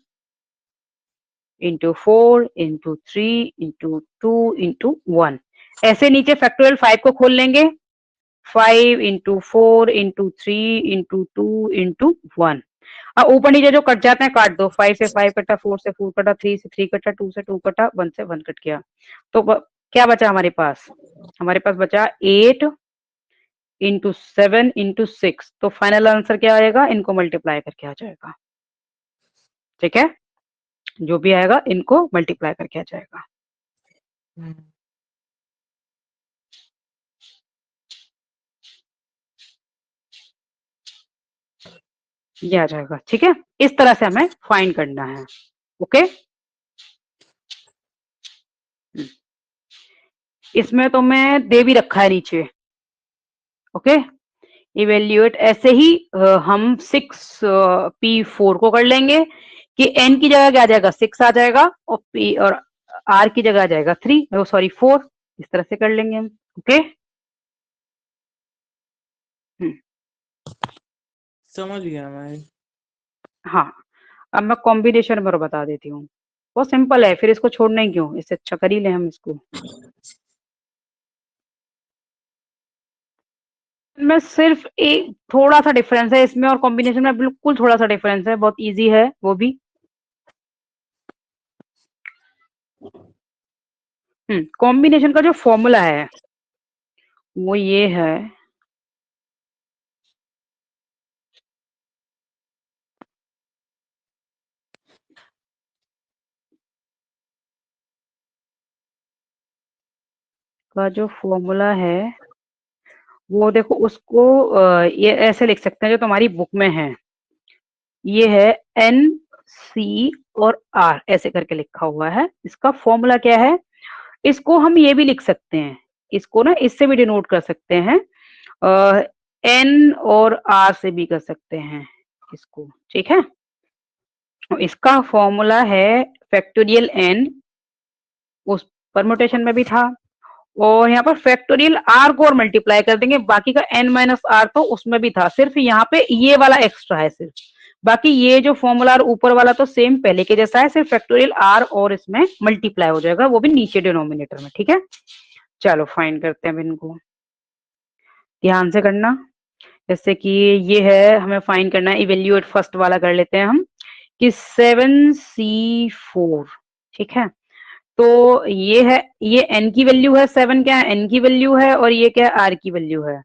Speaker 1: into 4 into 3 into 2 into 1, ऐसे नीचे फैक्टोरियल 5 को खोल लेंगे, 5 इंटू 4 इंटू 3 इंटू 2 इंटू 1। अब ऊपर नीचे जो कट जाते हैं काट दो, 5 से 5 कटा, 4 से 4 कटा, 3 से 3 कटा, 2 से 2 कटा, 1 से 1 कट गया। तो क्या बचा हमारे पास, हमारे पास बचा 8 इंटू 7 इंटू 6, तो फाइनल आंसर क्या आएगा, इनको मल्टीप्लाई करके आ जाएगा, ठीक है, जो भी आएगा इनको मल्टीप्लाई करके आ जाएगा। ये आ जाएगा, ठीक है, इस तरह से हमें फाइंड करना है, ओके। इसमें तो मैं दे भी रखा है नीचे, ओके, इवेल्युएट ऐसे ही हम 6p4 को कर लेंगे कि n की जगह क्या आ जाएगा 6 आ जाएगा और p और r की जगह आ जाएगा 3, सॉरी 4, इस तरह से कर लेंगे हम, ओके।
Speaker 2: समझ गया मैं।
Speaker 1: हाँ, अब मैं कॉम्बिनेशन में बता देती हूँ, बहुत सिंपल है, फिर इसको छोड़ना ही क्यों, इससे अच्छा कर ही ले हम इसको। में सिर्फ एक थोड़ा सा डिफरेंस है इसमें और कॉम्बिनेशन में, बिल्कुल थोड़ा सा डिफरेंस है, बहुत इजी है वो भी। कॉम्बिनेशन का जो फॉर्मूला है वो ये है, का जो फॉर्मूला है वो देखो, उसको ये ऐसे लिख सकते हैं जो तुम्हारी बुक में है, ये है एन सी और आर ऐसे करके लिखा हुआ है, इसका फॉर्मूला क्या है, इसको हम ये भी लिख सकते हैं, इसको ना इससे भी डिनोट कर सकते हैं, एन और आर से भी कर सकते हैं इसको, ठीक है। इसका फॉर्मूला है फैक्टोरियल एन, उस परमुटेशन में भी था, और यहाँ पर फैक्टोरियल आर को और मल्टीप्लाई कर देंगे, बाकी का एन माइनस आर तो उसमें भी था, सिर्फ यहाँ पे ये वाला एक्स्ट्रा है सिर्फ, बाकी ये जो फॉर्मूला और ऊपर वाला तो सेम पहले के जैसा है, सिर्फ फैक्टोरियल आर और इसमें मल्टीप्लाई हो जाएगा, वो भी नीचे डिनोमिनेटर में। ठीक है, चलो फाइन करते हैं अब इनको, ध्यान से करना। जैसे कि ये है, हमें फाइन करना है, इवेल्यूएट फर्स्ट वाला कर लेते हैं हम कि 7C4। ठीक है, तो ये है, ये n की वैल्यू है, 7 क्या है, n की वैल्यू है, और ये क्या है, r की वैल्यू है।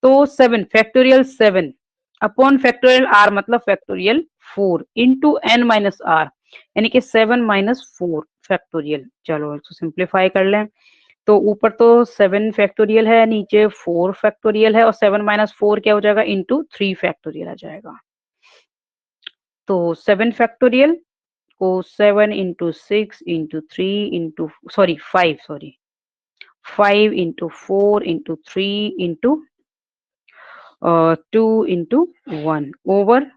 Speaker 1: तो 7 फैक्टोरियल 7 अपॉन फैक्टोरियल r मतलब factorial 4 into n minus R, यानी कि 7 माइनस 4 फैक्टोरियल। चलो इसको सिंप्लीफाई कर लें, तो ऊपर तो 7 फैक्टोरियल है, नीचे 4 फैक्टोरियल है, और 7 माइनस 4 क्या हो जाएगा, इंटू 3 फैक्टोरियल आ जाएगा। तो 7 फैक्टोरियल को 7 into 6 into 3 into sorry 5 sorry 5 into 4 into 3 into 2 into 1 over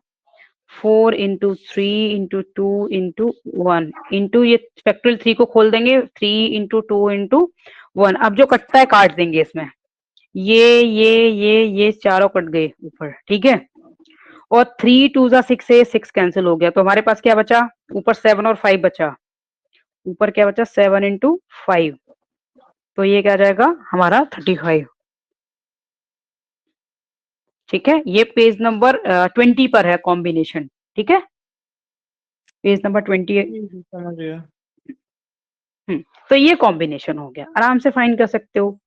Speaker 1: 4 into 3 into 2 into 1 into ये फैक्टोरियल 3 को खोल देंगे, 3 इंटू 2 इंटू 1। अब जो कटता है काट देंगे इसमें, ये चारों कट गए ऊपर। ठीक है, और 3 2 जा 6 से 6 कैंसिल हो गया, तो हमारे पास क्या बचा, ऊपर 7 और 5 बचा, ऊपर क्या बचा 7 इंटू 5, तो ये क्या आ जाएगा हमारा 35। ठीक है, ये पेज नंबर 20 पर है कॉम्बिनेशन। ठीक है, पेज नंबर 20।
Speaker 2: समझ गया।
Speaker 1: तो ये कॉम्बिनेशन हो गया, आराम से फाइंड कर सकते हो।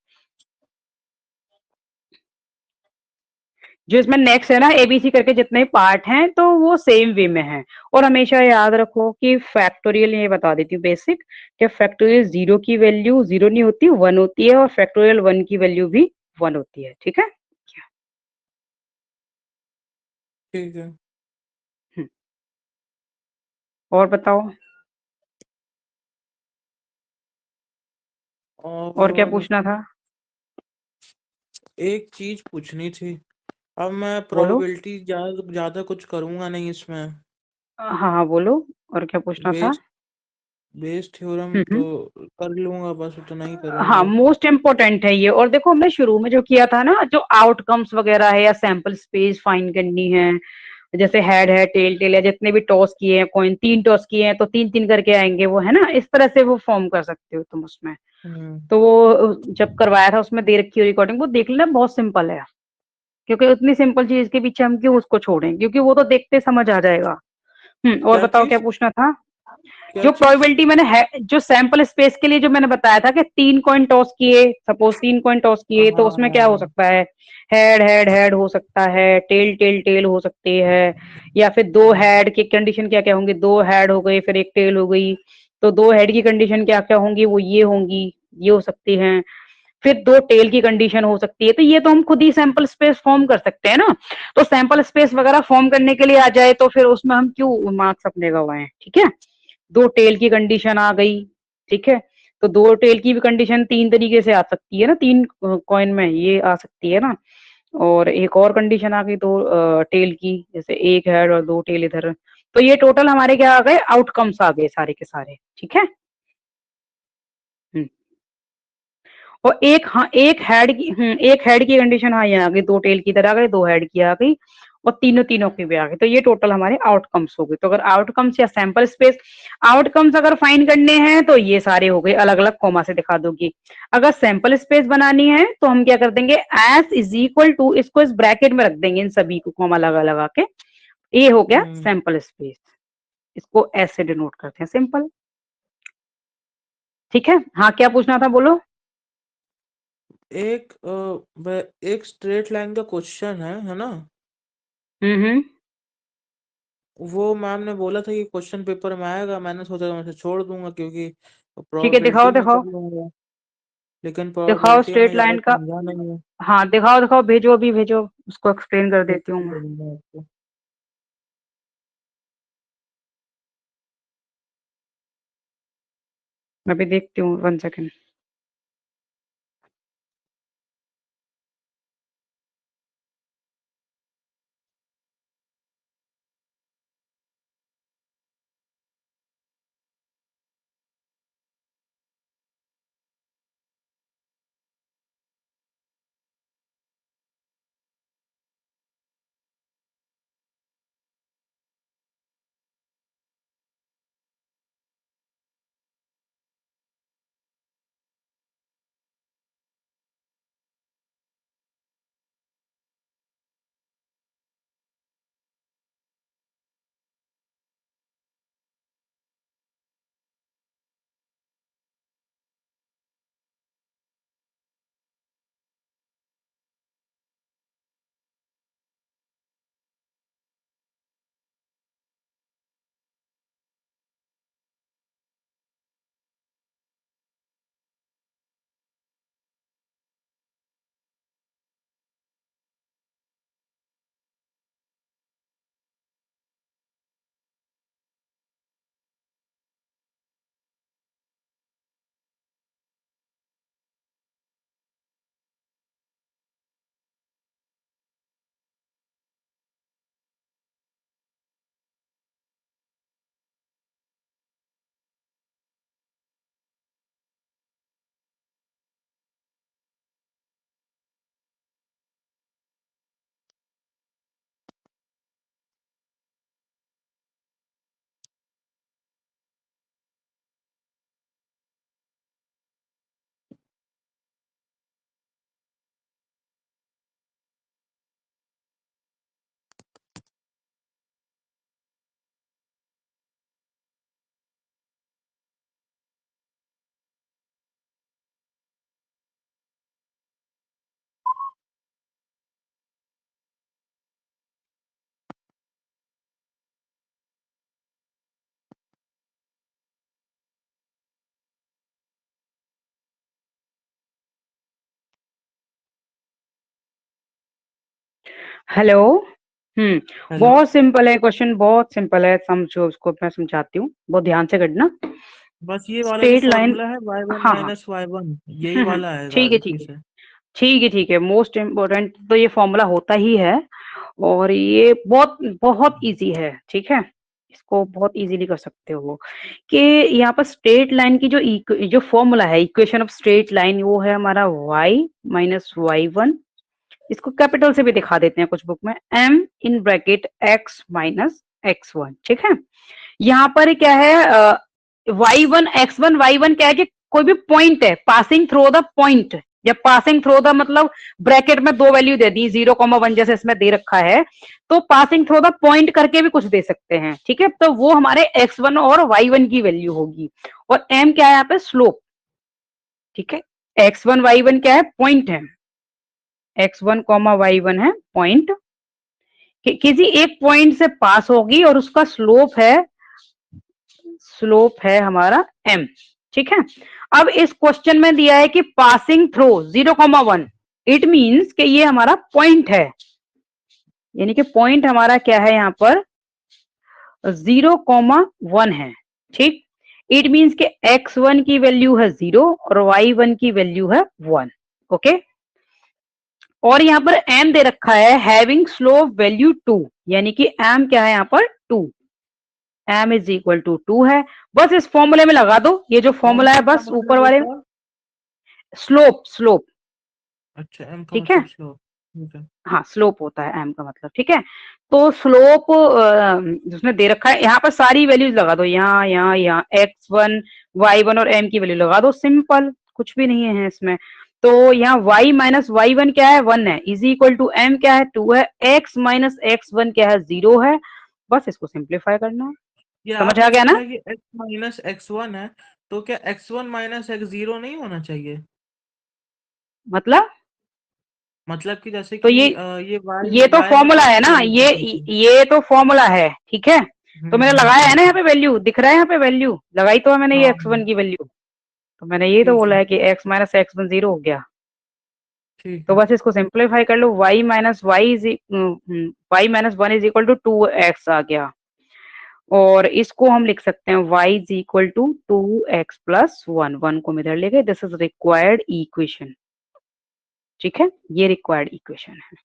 Speaker 1: जो इसमें नेक्स्ट है ना, एबीसी करके जितने पार्ट हैं तो वो सेम वे में है। और हमेशा याद रखो कि फैक्टोरियल, ये बता देती हूँ बेसिक, कि फैक्टोरियल 0 की वैल्यू 0 नहीं होती, 1 होती है, और फैक्टोरियल 1 की वैल्यू भी 1 होती है। ठीक है,
Speaker 2: ठीक है।
Speaker 1: हम्म, और बताओ, और क्या
Speaker 2: और
Speaker 1: पूछना था,
Speaker 2: एक चीज पूछनी थी। अब मैं
Speaker 1: बोलो।
Speaker 2: प्रोबेबिलिटी ज्यादा ज्यादा कुछ करूंगा नहीं इसमें।
Speaker 1: हाँ हाँ बोलो, और क्या पूछना था।
Speaker 2: बेस बेस थ्योरम तो
Speaker 1: हम्म।
Speaker 2: कर लूंगा, बस उतना ही
Speaker 1: हाँ,
Speaker 2: करूंगा।
Speaker 1: मोस्ट इम्पोर्टेंट है ये। और देखो हमने शुरू में जो किया था ना, जो आउटकम्स वगैरह है या सैंपल स्पेस फाइंड करनी है, जैसे हेड है, टेल टेल है, जितने भी टॉस किए हैं, कॉइन 3 टॉस किए हैं तो 3 3 करके आएंगे, वो है ना, इस तरह से वो फॉर्म कर सकते हो तुम उसमें।
Speaker 2: हम्म।
Speaker 1: तो वो जब करवाया था उसमें दे रखी हो रिकॉर्डिंग, वो देख लेना, बहुत सिंपल है। क्योंकि उतनी सिंपल चीज के पीछे हम क्यों उसको छोड़ें, क्योंकि वो तो देखते समझ आ जाएगा। और
Speaker 2: क्या
Speaker 1: बताओ क्या
Speaker 2: चीज?
Speaker 1: पूछना था।
Speaker 2: क्या
Speaker 1: जो
Speaker 2: चीज?
Speaker 1: प्रोबेबिलिटी मैंने है, जो सैंपल स्पेस के लिए जो मैंने बताया था कि 3 कॉइन टॉस किए, सपोज 3 कॉइन टॉस किए, तो उसमें क्या हो
Speaker 2: हाँ।
Speaker 1: सकता है, हेड हेड हेड हो सकता है, टेल टेल टेल हो सकती है, या फिर दो हेड की कंडीशन क्या क्या होंगी, 2 हेड हो गई फिर एक टेल हो गई, तो 2 हेड की कंडीशन क्या क्या होंगी, वो ये होंगी, ये हो सकती हैं, फिर 2 टेल की कंडीशन हो सकती है। तो ये तो हम खुद ही सैंपल स्पेस फॉर्म कर सकते हैं ना। तो सैंपल स्पेस वगैरह फॉर्म करने के लिए आ जाए तो फिर उसमें हम क्यों मार्क्स अपने गवाएं। ठीक है, 2 टेल की कंडीशन आ गई। ठीक है, तो 2 टेल की भी कंडीशन 3 तरीके से आ सकती है ना, 3 कॉइन में ये आ सकती है ना। और एक और कंडीशन आ गई 2 टेल की, जैसे एक हेड और 2 टेल इधर। तो ये टोटल हमारे क्या आ गए, आउटकम्स आ गए सारे के सारे। ठीक है, हम्म। और एक, हाँ एक हेड की, एक हेड की कंडीशन, हाँ ये आ गई, 2 टेल की इधर आ गई, 2 हेड की आ गई, और तीनों तीनों की भी आ गई। तो ये टोटल हमारे आउटकम्स हो गए। तो अगर आउटकम्स या सैंपल स्पेस आउटकम्स अगर फाइंड करने हैं तो ये सारे हो गए, अलग अलग कॉमा से दिखा दूंगी। अगर सैंपल स्पेस बनानी है तो हम क्या कर देंगे, एस इज इक्वल टू, इसको इस ब्रैकेट में रख देंगे, इन सभी को कॉमा लगा लगा के। ये हो गया
Speaker 2: हम्म।
Speaker 1: सैंपल स्पेस, इसको ऐसे डिनोट करते हैं, सिंपल। ठीक है, हाँ क्या पूछना था बोलो।
Speaker 2: एक एक स्ट्रेट लाइन का क्वेश्चन है ना?
Speaker 1: हम्म।
Speaker 2: वो मैम ने बोला था कि क्वेश्चन पेपर में आएगा, मैंने सोचा मैं इसे छोड़ दूंगा क्योंकि
Speaker 1: ठीक है,
Speaker 2: प्रोबेबिलिटी
Speaker 1: दिखाओ
Speaker 2: में कर
Speaker 1: दिखाओ,
Speaker 2: लूंगा, लेकिन
Speaker 1: दिखाओ
Speaker 2: प्रोबेबिलिटी में
Speaker 1: स्ट्रेट
Speaker 2: ज्यादा
Speaker 1: लाइन का।
Speaker 2: समझा नहीं है।
Speaker 1: हाँ दिखाओ दिखाओ, भेजो अभी भेजो, उसको एक्सप्लेन कर
Speaker 2: एक
Speaker 1: देती हूँ मैं।
Speaker 2: सेकंड में आपको।
Speaker 1: मैं भी देखती हूँ, 1 सेकेंड। हेलो।
Speaker 2: हेलो।
Speaker 1: बहुत सिंपल है क्वेश्चन, बहुत सिंपल है, समझो उसको, मैं समझाती हूँ, बहुत ध्यान से करना।
Speaker 2: बस ये वाला जो
Speaker 1: स्ट्रेट लाइन,
Speaker 2: फॉर्मूला है y1
Speaker 1: हाँ हाँ,
Speaker 2: माइनस y1 यही वाला आएगा
Speaker 1: ठीक है
Speaker 2: इसी
Speaker 1: ठीक है
Speaker 2: से।
Speaker 1: ठीक है ठीक है, मोस्ट इम्पोर्टेंट तो ये फॉर्मूला होता ही है, और ये बहुत बहुत इजी है, ठीक है। इसको बहुत इजीली कर सकते हो कि यहाँ पर स्ट्रेट लाइन की जो फॉर्मूला है, इक्वेशन ऑफ स्ट्रेट लाइन, वो है हमारा y माइनस y1। इसको कैपिटल से भी दिखा देते हैं कुछ बुक में, m in bracket x minus x1, ठीक है। यहाँ पर क्या है, y1 x1 y1 क्या है कि कोई भी पॉइंट है, पासिंग थ्रू द पॉइंट, जब पासिंग थ्रू द मतलब ब्रैकेट में दो वैल्यू दे दी, 0,1 जैसे इसमें दे रखा है, तो पासिंग थ्रू द पॉइंट करके भी कुछ दे सकते हैं, ठीक है। तो वो हमारे x1 और y1 की वैल्यू होगी, और m क्या है यहाँ पे, स्लोप, ठीक है। x1 y1 क्या है, पॉइंट है, x1 y1 है पॉइंट, किसी एक पॉइंट से पास होगी, और उसका स्लोप है हमारा m, ठीक है। अब इस क्वेश्चन में दिया है कि पासिंग थ्रू 0,1, इट मींस कि ये हमारा पॉइंट है, यानी कि पॉइंट हमारा क्या है यहाँ पर, 0,1 है, ठीक। इट मींस के x1 की वैल्यू है 0 और y1 की वैल्यू है 1, ओके। और यहाँ पर m दे रखा है हैविंग स्लोप वैल्यू 2, यानी कि m क्या है यहाँ पर 2, m इज इक्वल टू 2 है। बस इस फॉर्मूले में लगा दो, ये जो
Speaker 2: m
Speaker 1: फॉर्मूला है
Speaker 2: का क्या
Speaker 1: बस ऊपर
Speaker 2: मतलब
Speaker 1: वाले,
Speaker 2: होता है?
Speaker 1: स्लोप स्लोप,
Speaker 2: अच्छा, m का
Speaker 1: ठीक है।
Speaker 2: मतलब स्लो, ठीक है।
Speaker 1: हाँ, स्लोप होता है m का मतलब, ठीक है। तो स्लोप जिसने दे रखा है, यहाँ पर सारी वैल्यूज लगा दो, यहाँ यहाँ यहाँ x1 y1 और m की वैल्यू लगा दो, सिंपल, कुछ भी नहीं है इसमें। तो यहाँ y माइनस y1 क्या है, 1 है, इज इक्वल टू m क्या है, 2 है, x माइनस x1 क्या है, 0 है। बस इसको सिंप्लीफाई करना है,
Speaker 2: ये
Speaker 1: समझ आ
Speaker 2: आपने
Speaker 1: गया
Speaker 2: बोला
Speaker 1: ना।
Speaker 2: है कि x माइनस x1 है, तो क्या x1 माइनस x0 नहीं होना चाहिए?
Speaker 1: मतलब,
Speaker 2: मतलब कि जैसे
Speaker 1: तो
Speaker 2: कि ये
Speaker 1: ये तो
Speaker 2: y में
Speaker 1: फॉर्मूला है
Speaker 2: m
Speaker 1: ना,
Speaker 2: वैल्यू दी थी।
Speaker 1: ये तो फॉर्मूला है, ठीक है। तो मैंने लगाया है
Speaker 2: ठीक
Speaker 1: ना यहाँ
Speaker 2: है।
Speaker 1: पे वैल्यू, दिख रहा है यहाँ पे वैल्यू लगाई, तो है मैंने
Speaker 2: हाँ
Speaker 1: ये
Speaker 2: हाँ,
Speaker 1: x1 की वैल्यू, तो मैंने ये तो
Speaker 2: ठीक
Speaker 1: बोला
Speaker 2: है
Speaker 1: है कि x माइनस x1 0 हो गया।
Speaker 2: ठीक
Speaker 1: तो
Speaker 2: है।
Speaker 1: बस इसको सिंप्लीफाई कर लो, y minus 1 is equal to 2x आ गया, और इसको हम लिख सकते हैं y is equal to 2x plus 1 को हम इधर ले गए, दिस इज रिक्वायर्ड इक्वेशन, ठीक है। ये रिक्वायर्ड इक्वेशन है,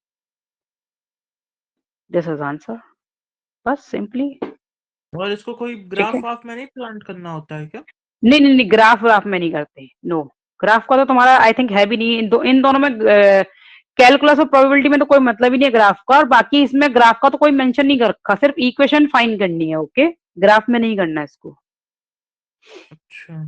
Speaker 1: दिस इज आंसर, बस सिंपली,
Speaker 2: और इसको कोई
Speaker 1: ठीक है।
Speaker 2: ग्राफ वाफ में नहीं प्लांट करना होता है क्या?
Speaker 1: नहीं नहीं नहीं, ग्राफ व्राफ में नहीं करते, नो। ग्राफ का तो तुम्हारा आई थिंक है भी नहीं, इन दोनों में कैलकुलस और प्रोबेबिलिटी में तो कोई मतलब ही नहीं है ग्राफ का, और बाकी इसमें ग्राफ का तो कोई मेंशन नहीं कर रखा, सिर्फ इक्वेशन फाइंड करनी है, ओके। ग्राफ में नहीं करना है इसको,
Speaker 2: अच्छा,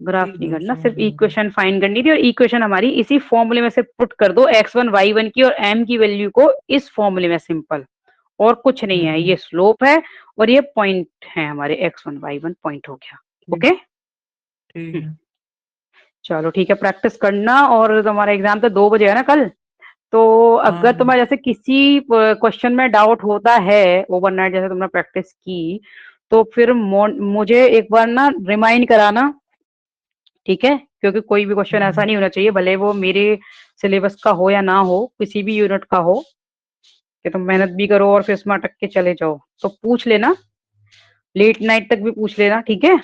Speaker 1: ग्राफ
Speaker 2: ठीक
Speaker 1: नहीं
Speaker 2: है,
Speaker 1: करना,
Speaker 2: समझ
Speaker 1: सिर्फ
Speaker 2: गया।
Speaker 1: इक्वेशन फाइंड करनी थी, और इक्वेशन हमारी इसी फॉर्मूले में से पुट कर दो, x1 y1 की और m की वैल्यू को इस फॉर्मूले में, सिंपल, और कुछ नहीं है,
Speaker 2: हम्म,
Speaker 1: ये स्लोप है और ये पॉइंट है हमारे, x1 y1 पॉइंट हो गया,
Speaker 2: ठीक
Speaker 1: ओके।
Speaker 2: ठीक है।
Speaker 1: चलो ठीक है, प्रैक्टिस करना, और तुम्हारा एग्जाम तो 2 बजे है ना कल, तो
Speaker 2: हाँ
Speaker 1: अगर
Speaker 2: हाँ,
Speaker 1: तुम्हारा जैसे किसी क्वेश्चन में डाउट होता है ओवरनाइट, जैसे तुमने प्रैक्टिस की, तो फिर मुझे एक बार ना रिमाइंड कराना, ठीक है, क्योंकि कोई भी क्वेश्चन ऐसा
Speaker 2: हम्म,
Speaker 1: नहीं होना चाहिए, भले वो मेरे सिलेबस का हो या ना हो, किसी भी यूनिट का हो, कि तुम मेहनत भी करो और फिर इसमें अटक के चले जाओ, तो पूछ लेना, लेट नाइट तक भी पूछ लेना, ठीक है।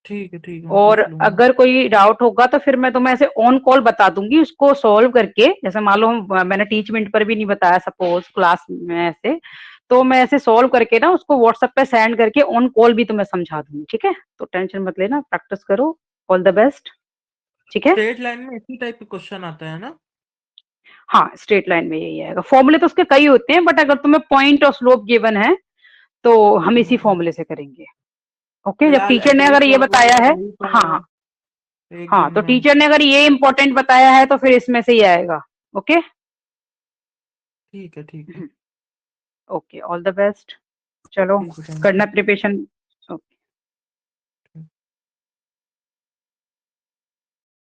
Speaker 2: ठीक है, मैं
Speaker 1: और
Speaker 2: पूछ लूंगा।
Speaker 1: अगर कोई डाउट होगा तो फिर मैं तुम्हें ऐसे ऑन कॉल बता दूंगी उसको सॉल्व करके, जैसे मान लो मैंने टीचमेंट पर भी नहीं बताया, सपोज क्लास में ऐसे, तो मैं ऐसे सॉल्व करके ना उसको व्हाट्सएप पे सेंड करके ऑन कॉल भी तुम्हें समझा दूंगी, ठीक है। तो टेंशन मत लेना, प्रैक्टिस करो, ऑल द बेस्ट, ठीक है।
Speaker 2: स्ट्रेट लाइन में इसी टाइप के क्वेश्चन आता है ना?
Speaker 1: हाँ, स्ट्रेट लाइन में यही आएगा, फॉर्मूले तो उसके कई होते हैं, बट अगर तुम्हें पॉइंट और स्लोप गिवन है तो हम इसी
Speaker 2: हाँ,
Speaker 1: फॉर्मूले से करेंगे, ओके। जब
Speaker 2: फिलहाल
Speaker 1: टीचर ने
Speaker 2: एटलीस्ट
Speaker 1: अगर ये
Speaker 2: लगभग
Speaker 1: बताया
Speaker 2: मैं
Speaker 1: है,
Speaker 2: वही
Speaker 1: हाँ
Speaker 2: पढ़ा
Speaker 1: हाँ,
Speaker 2: है एक
Speaker 1: हाँ,
Speaker 2: दिन
Speaker 1: तो
Speaker 2: में।
Speaker 1: टीचर ने अगर ये इंपॉर्टेंट बताया है तो फिर इसमें से ही आएगा, ओके।
Speaker 2: ठीक है, ठीक है।
Speaker 1: ओके, ऑल द बेस्ट, चलो
Speaker 2: ठीक है, थैंक यू।
Speaker 1: करना प्रिपरेशन,